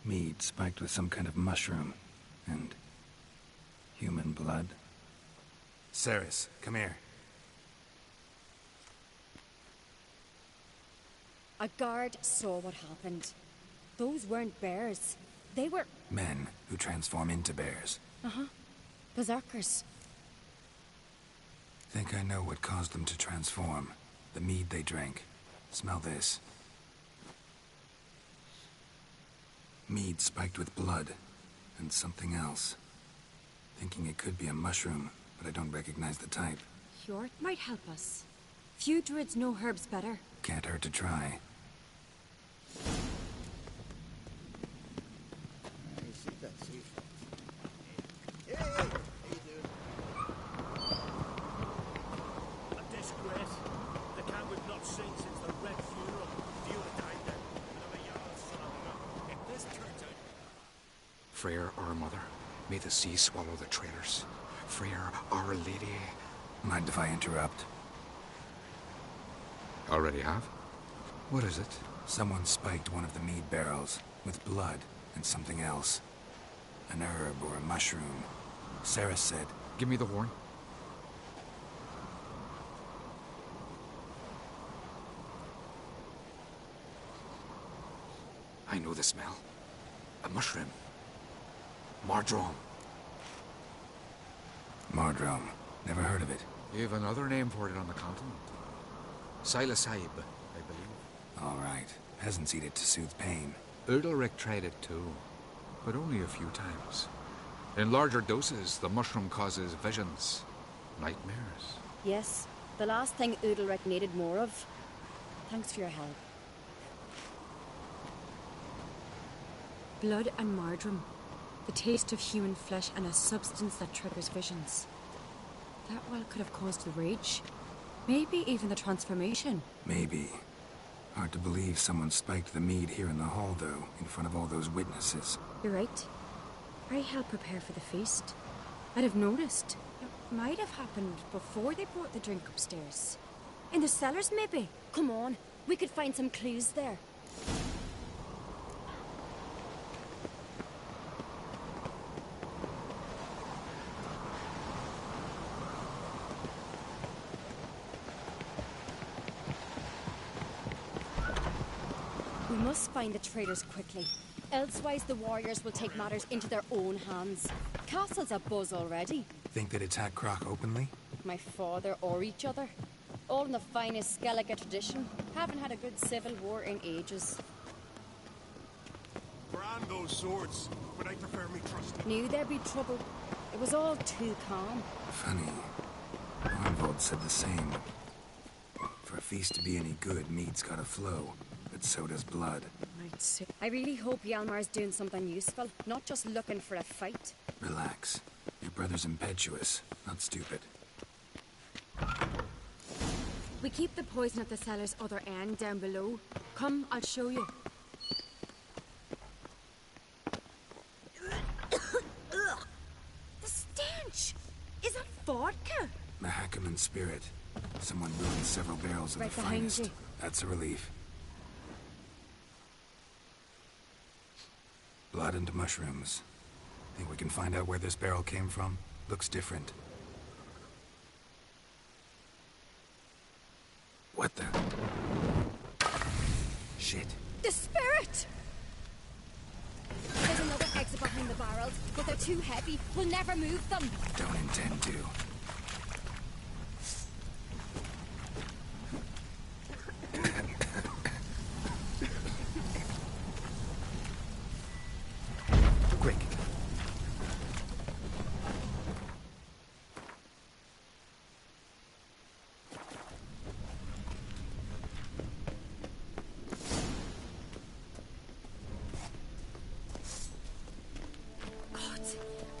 Mead spiked with some kind of mushroom. And... human blood. Cerys, come here. A guard saw what happened. Those weren't bears. They were... Men who transform into bears. Uh-huh. Berserkers. Think I know what caused them to transform. The mead they drank. Smell this. Mead spiked with blood. And something else. Thinking it could be a mushroom, but I don't recognize the type. Hjort might help us. Few druids know herbs better. Can't hurt to try. Freyr, our mother, may the sea swallow the traitors. Freyr, our lady. Mind if I interrupt? Already have? What is it? Someone spiked one of the mead barrels with blood and something else. An herb or a mushroom. Cerys said... Give me the horn. I know the smell. A mushroom. Mardrome. Mardrome. Never heard of it. You've another name for it on the continent. Psilocybe, I believe. All right. Peasants eat it to soothe pain. Udalric tried it too, but only a few times. In larger doses, the mushroom causes visions, nightmares. Yes, the last thing Udalric needed more of. Thanks for your help. Blood and Mardrome. The taste of human flesh and a substance that triggers visions. That well could have caused the rage. Maybe even the transformation. Maybe. Hard to believe someone spiked the mead here in the hall, though, in front of all those witnesses. You're right. I helped prepare for the feast. I'd have noticed. It might have happened before they brought the drink upstairs. In the cellars, maybe. Come on, we could find some clues there. We must find the traitors quickly. Elsewise, the warriors will take matters into their own hands. Castle's abuzz already. Think they'd attack Croc openly? My father or each other. All in the finest Skellige tradition. Haven't had a good civil war in ages. Brand those swords, but I prefer me trust. Knew there'd be trouble. It was all too calm. Funny. Arnvold said the same. For a feast to be any good, mead's gotta flow. But so does blood. I really hope Hjalmar's doing something useful, not just looking for a fight. Relax. Your brother's impetuous, not stupid. We keep the poison at the cellar's other end down below. Come, I'll show you. The stench! Is that vodka? Mahakaman spirit. Someone ruined several barrels of Right the behind finest. you. That's a relief. Blood and mushrooms. Think we can find out where this barrel came from? Looks different. What the? Shit. The spirit! There's another exit behind the barrels, but they're too heavy. We'll never move them. Don't intend to. Quick. God,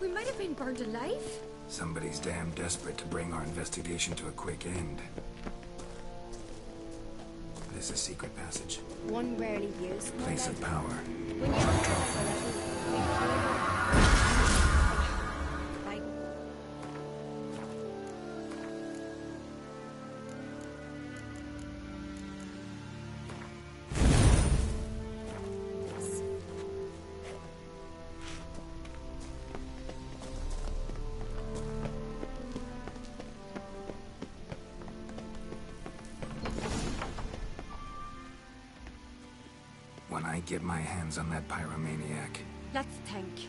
we might have been burned alive. Somebody's damn desperate to bring our investigation to a quick end. This is a secret passage. One rarely used. Place of power. When you're I... I get my hands on that pyromaniac? Let's think.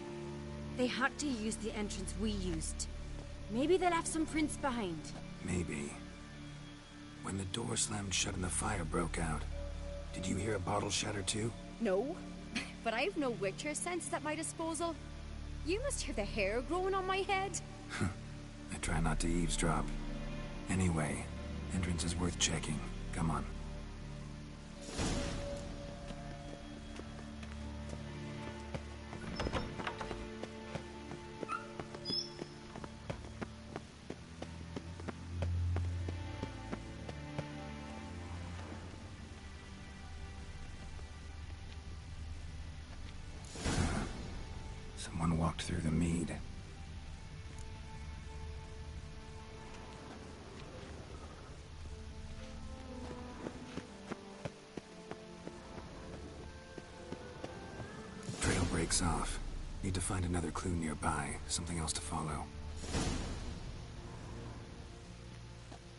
They had to use the entrance we used. Maybe they left some prints behind. Maybe. When the door slammed shut and the fire broke out, did you hear a bottle shatter too? No, but I've no Witcher sense at my disposal. You must hear the hair growing on my head. I try not to eavesdrop. Anyway, entrance is worth checking. Come on. Someone walked through the mead. Trail breaks off. Need to find another clue nearby. Something else to follow.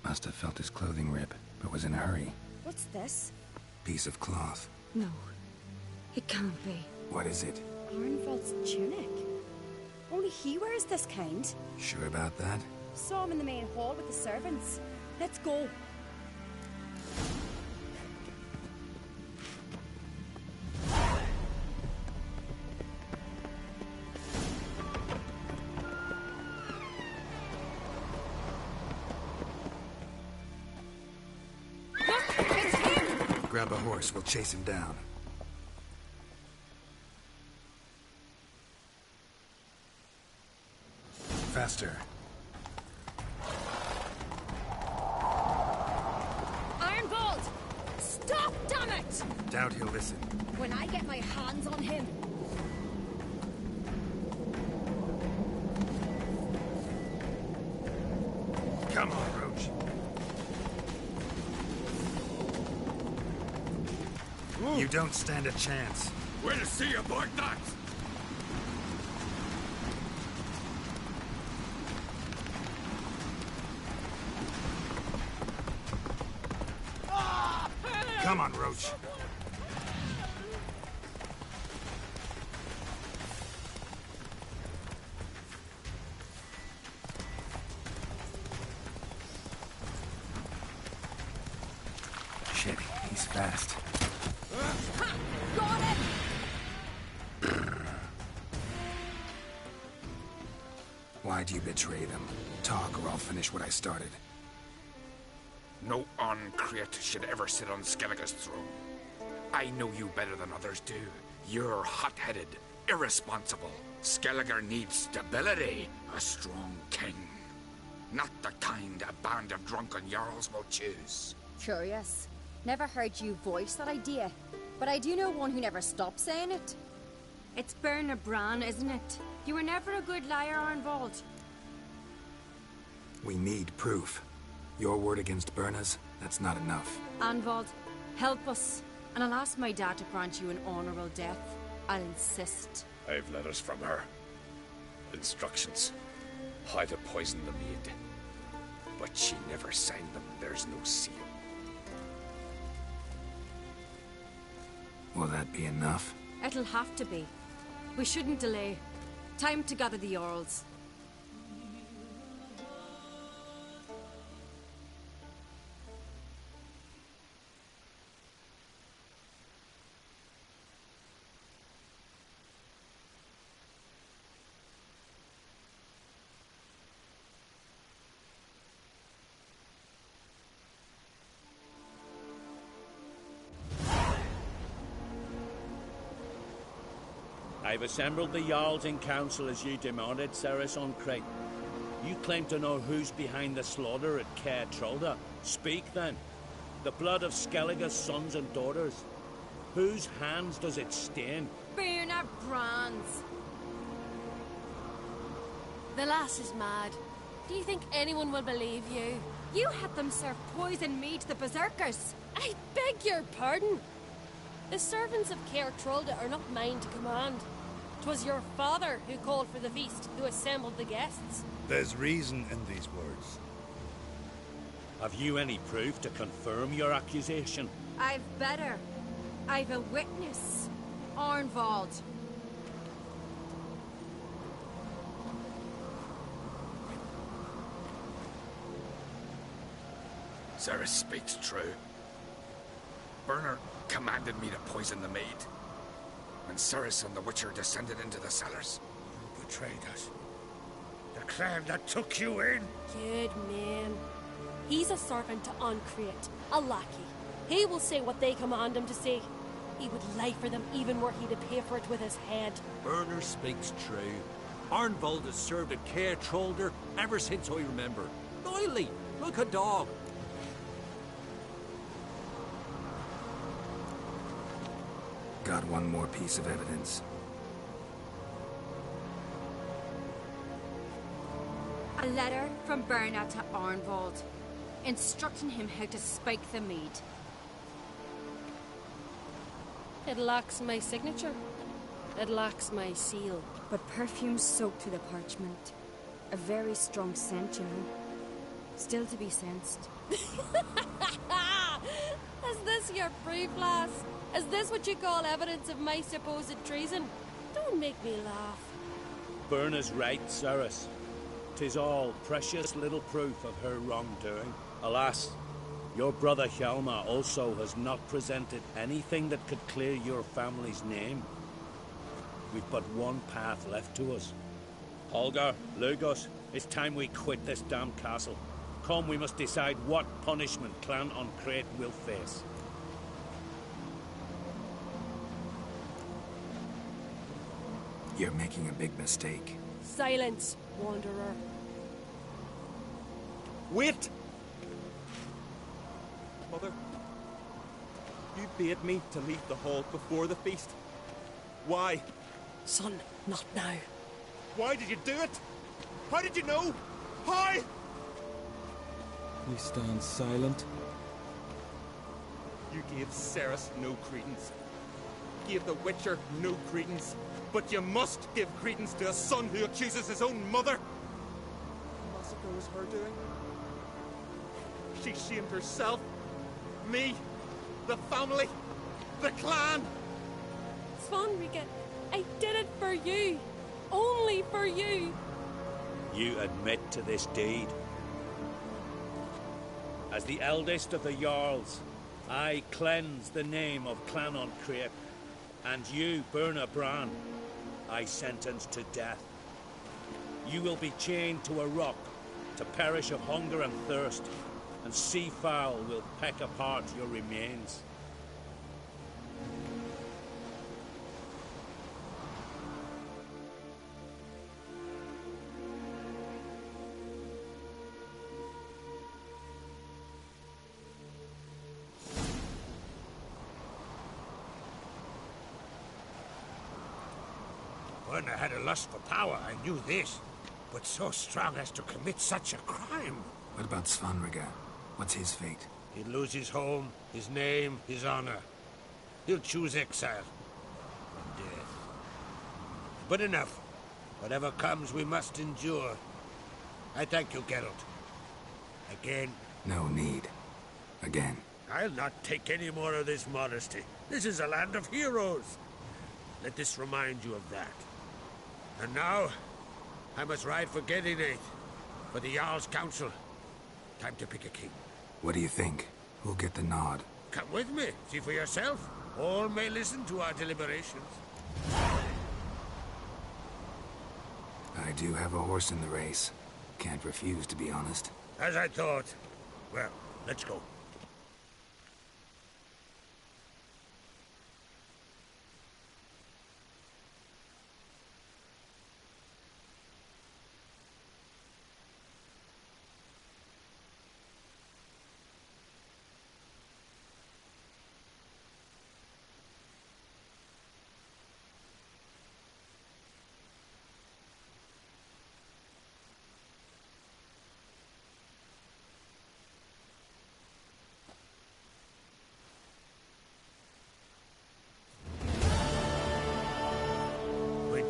Must have felt his clothing rip, but was in a hurry. What's this? Piece of cloth. No. It can't be. What is it? Arnvald's tunic. Only he wears this kind. Sure about that? Saw him in the main hall with the servants. Let's go. Grab a horse, we'll chase him down. Faster. Ironbolt! Stop, damn it! Doubt he'll listen. When I get my hands on him. Come on, Roach. You don't stand a chance. We'll see about that! Come on, Roach. Shit, he's fast. Got it! Why'd you betray them? Talk or I'll finish what I started. No Ancrete should ever sit on Skellige's throne. I know you better than others do. You're hot-headed, irresponsible. Skellige needs stability, a strong king. Not the kind a band of drunken jarls will choose. Curious. Never heard you voice that idea. But I do know one who never stops saying it. It's Berna Bran, isn't it? You were never a good liar, Arnvald. We need proof. Your word against Berna's, that's not enough. Arnvald, help us. And I'll ask my dad to grant you an honorable death. I'll insist. I've letters from her. Instructions. How to poison the maid. But she never signed them. There's no seal. Will that be enough? It'll have to be. We shouldn't delay. Time to gather the Jarls. I've assembled the Jarls in council as you demanded, Cerys Ancrete. You claim to know who's behind the slaughter at Caer Trolda. Speak then. The blood of Skellige's sons and daughters. Whose hands does it stain? Berna Bran's. The lass is mad. Do you think anyone will believe you? You had them serve poison mead to the berserkers. I beg your pardon. The servants of Caer Trolda are not mine to command. 'Twas your father who called for the feast, who assembled the guests. There's reason in these words. Have you any proof to confirm your accusation? I've better. I've a witness. Arnvald. Ceres speaks true. Bernard commanded me to poison the maid. When Ceres and the Witcher descended into the cellars. You betrayed us. The clan that took you in. Good man. He's a servant to Ancreate, a lackey. He will say what they command him to say. He would lie for them even were he to pay for it with his head. Bernard speaks true. Arnvald has served at Caer Trolder ever since I remember. Loyally, like a dog. Got one more piece of evidence. A letter from Bernard to Arnvald, instructing him how to spike the mead. It lacks my signature. It lacks my seal. But perfume soaked through the parchment. A very strong scent, you know. Still to be sensed. Is this your proof, lass? Is this what you call evidence of my supposed treason? Don't make me laugh. Berna's right, Ceres. 'Tis all precious little proof of her wrongdoing. Alas, your brother Hjalmar also has not presented anything that could clear your family's name. We've but one path left to us. Holger, Lugos, it's time we quit this damned castle. Come, we must decide what punishment Clan Ancreate will face. You're making a big mistake. Silence, wanderer. Wait! Mother, you bade me to leave the hall before the feast. Why? Son, not now. Why did you do it? How did you know? How? You stand silent. You gave Ceres no credence. Gave the Witcher no credence. But you must give credence to a son who accuses his own mother. The massacre was her doing. She shamed herself, me, the family, the clan. Svanrika, I did it for you. Only for you. You admit to this deed. As the eldest of the Jarls, I cleanse the name of Clan Ancreate, and you, Berna Bran, I sentence to death. You will be chained to a rock to perish of hunger and thirst, and sea fowl will peck apart your remains. Berna had a lust for power, I knew this. But so strong as to commit such a crime. What about Svanrika? What's his fate? He'll lose his home, his name, his honor. He'll choose exile. And death. But enough. Whatever comes, we must endure. I thank you, Geralt. Again. No need. Again. I'll not take any more of this modesty. This is a land of heroes. Let this remind you of that. And now, I must ride for Gedinate, for the Jarl's Council. Time to pick a king. What do you think? Who'll get the nod? Come with me, see for yourself. All may listen to our deliberations. I do have a horse in the race. Can't refuse, to be honest. As I thought. Well, let's go.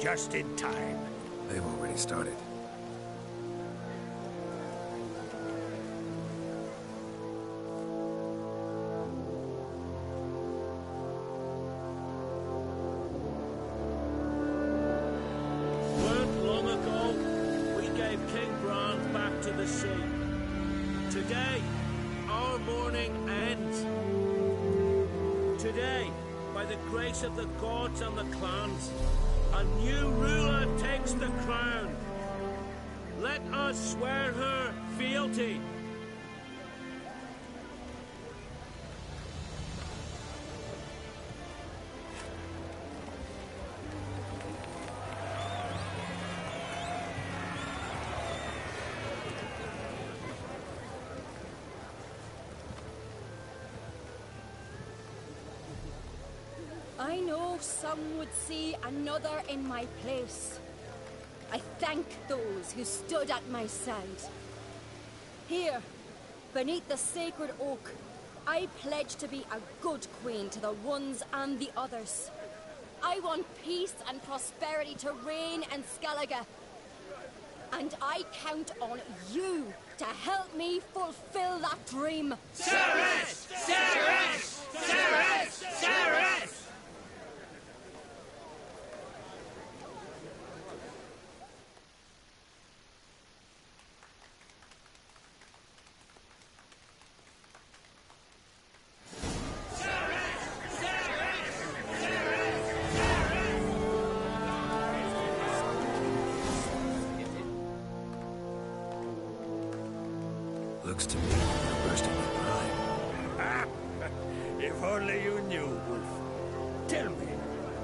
Just in time. They've already started. the grace of the gods and the clans, a new ruler takes the crown. Let us swear her fealty. I know some would see another in my place. I thank those who stood at my side. Here, beneath the sacred oak, I pledge to be a good queen to the ones and the others. I want peace and prosperity to reign in Skellige. And I count on you to help me fulfill that dream. Cerys! Cerys! Cerys! Cerys! Looks to me like you're bursting with pride. If only you knew, Wolf. Tell me,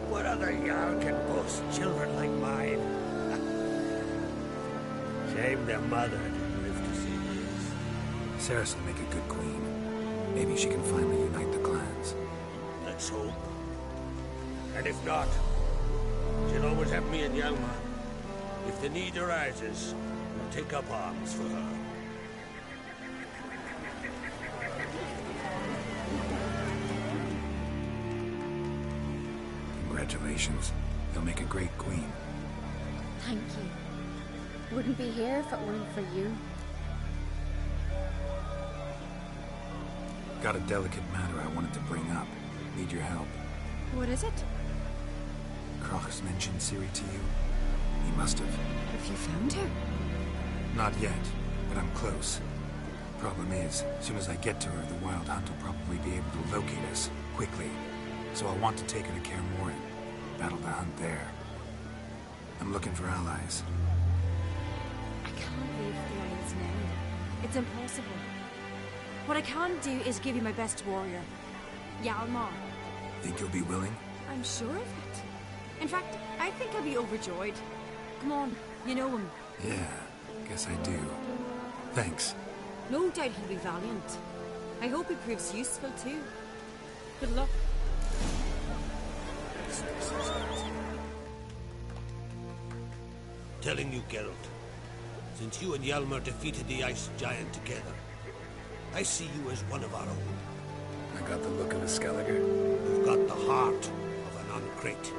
what other Jarl can boast children like mine? Shame their mother didn't live to see this. Cerys will make a good queen. Maybe she can finally unite the clans. Let's hope. And if not, she'll always have me and Hjalmar. If the need arises, we'll take up arms for her. Congratulations. You'll make a great queen. Thank you. Wouldn't be here if it weren't for you. Got a delicate matter I wanted to bring up. Need your help. What is it? Crach's mentioned Ciri to you? He must have. Have you found her? Not yet, but I'm close. Problem is, as soon as I get to her, the Wild Hunt will probably be able to locate us, quickly. So I want to take her to Kaer Morhen. Battle the hunt there. I'm looking for allies. I can't leave the Isles now. It's impossible. What I can do is give you my best warrior, Hjalmar. Think you'll be willing? I'm sure of it. In fact, I think I'll be overjoyed. Come on, you know him. Yeah, guess I do. Thanks. No doubt he'll be valiant. I hope he proves useful too. Good luck. Telling you, Geralt, since you and Hjalmar defeated the Ice Giant together, I see you as one of our own. I got the look of a Skelliger. You've got the heart of an Uncrate.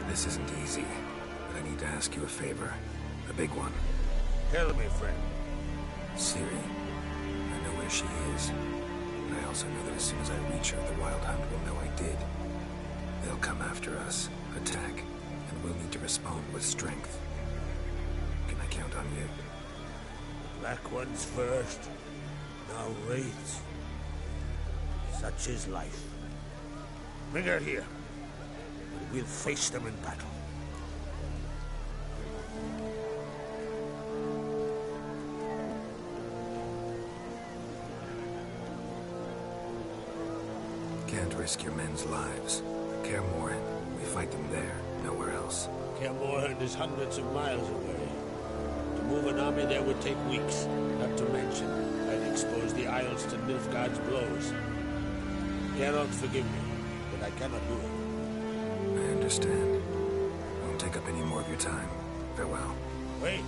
This isn't easy, but I need to ask you a favor. A big one. Tell me, friend. Ciri. I know where she is. But I also know that as soon as I reach her, the Wild Hunt will know I did. They'll come after us, attack, and we'll need to respond with strength. Can I count on you? Black ones first, now wraiths. Such is life. Bring her here, and we'll face them in battle. Can't risk your men's lives. Kaer Morhen, we fight them there, nowhere else. Kaer Morhen is hundreds of miles away. To move an army there would take weeks, not to mention I'd expose the Isles to Nilfgaard's blows. Geralt, forgive me, but I cannot do it. I understand. Won't take up any more of your time. Farewell. Wait.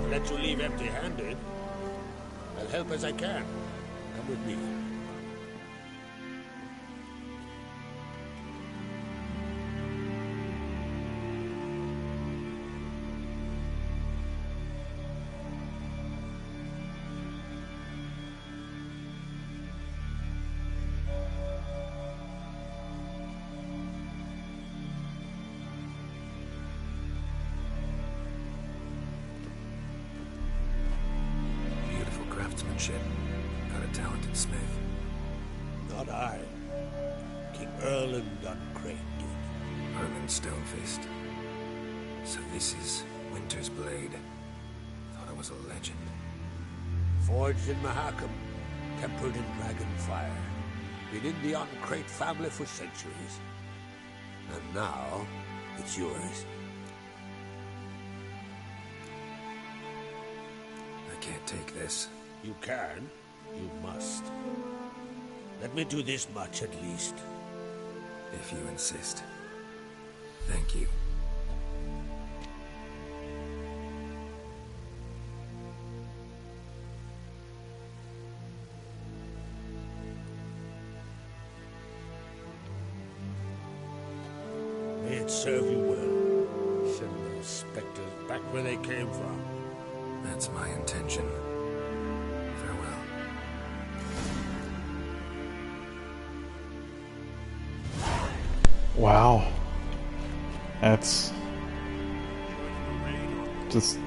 I'll let you leave empty-handed. I'll help as I can. Come with me. ship. Got a talented smith. Not I. King Erland Uncrate did. Erland Stonefist. So this is Winter's blade. Thought I was a legend. Forged in Mahakam, tempered in dragon fire. Been in the Uncrate family for centuries. And now, it's yours. I can't take this. You can. You must. Let me do this much at least. If you insist. Thank you. May it serve you well. Send those specters back where they came from. That's my intention. Farewell. Wow. That's just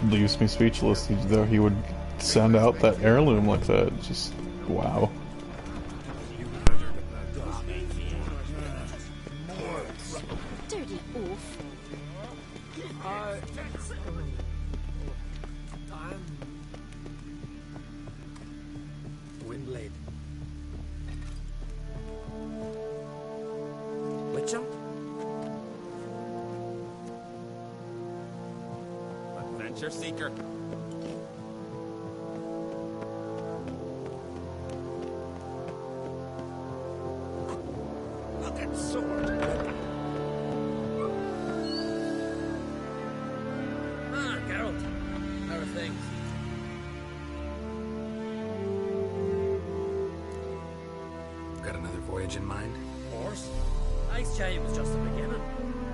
leaves me speechless. Though he would send out that heirloom like that, just wow. Dirty oaf. Windblade. Witcher? Adventure seeker. Look at sword. Ah, Geralt. How are things? Got another voyage in mind? Horse? Nice chat, it was just the beginning.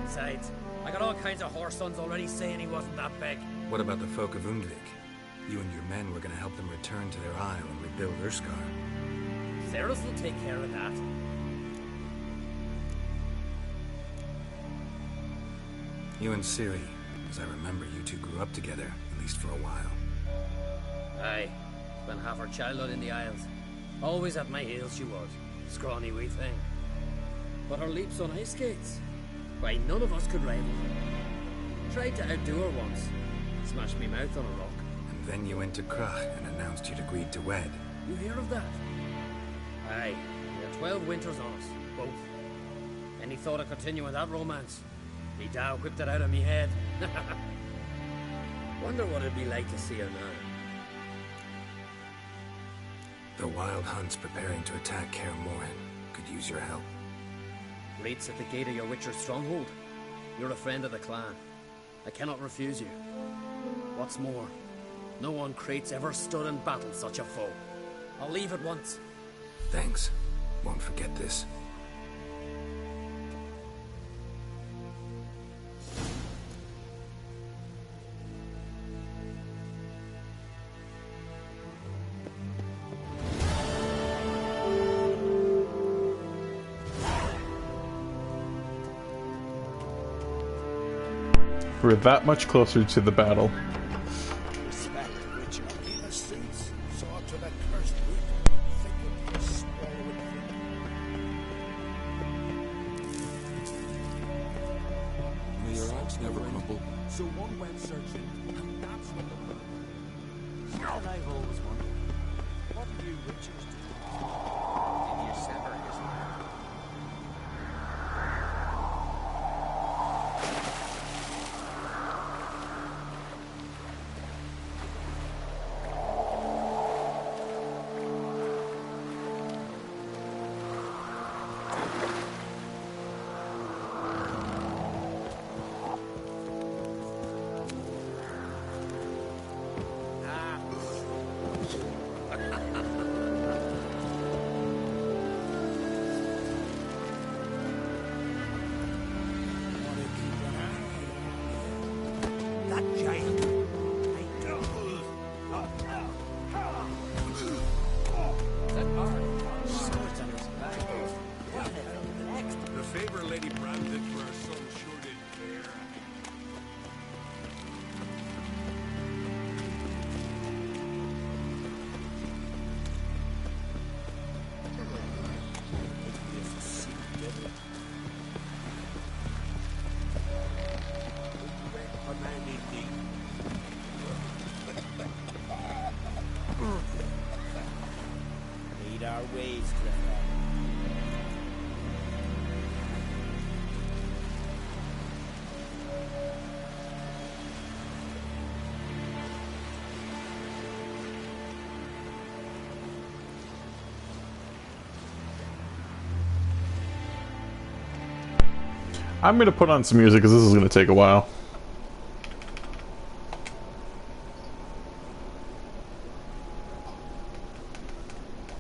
Besides, I got all kinds of horse sons already saying he wasn't that big. What about the folk of Undvik? You and your men were gonna help them return to their isle and rebuild Urskar. Ceres will take care of that. You and Ciri, as I remember, you two grew up together, at least for a while. Aye, spent half her childhood in the Isles. Always at my heels she was. Scrawny wee thing. But her leaps on ice skates, why, none of us could rival her. Tried to outdo her once. Smashed me mouth on a rock. And then you went to Krach and announced you'd agreed to wed. You hear of that? Aye, we had 12 winters on us, both. Any thought of continuing that romance? Me Dow whipped it out of me head. Wonder what it'd be like to see her now. The Wild Hunt's preparing to attack Kaer Morhen. Could use your help. Waits at the gate of your Witcher stronghold. You're a friend of the clan. I cannot refuse you. What's more, no one Crate's ever stood in battle such a foe. I'll leave at once. Thanks. Won't forget this. We're that much closer to the battle. Respect which our innocence sought to that cursed root, thicket swallowing May your axe never crumble. So one went searching, and that's what the... And I've always wondered, what do you witchers do? Did you sever his hand? our ways, Clifford. I'm gonna put on some music because this is gonna take a while.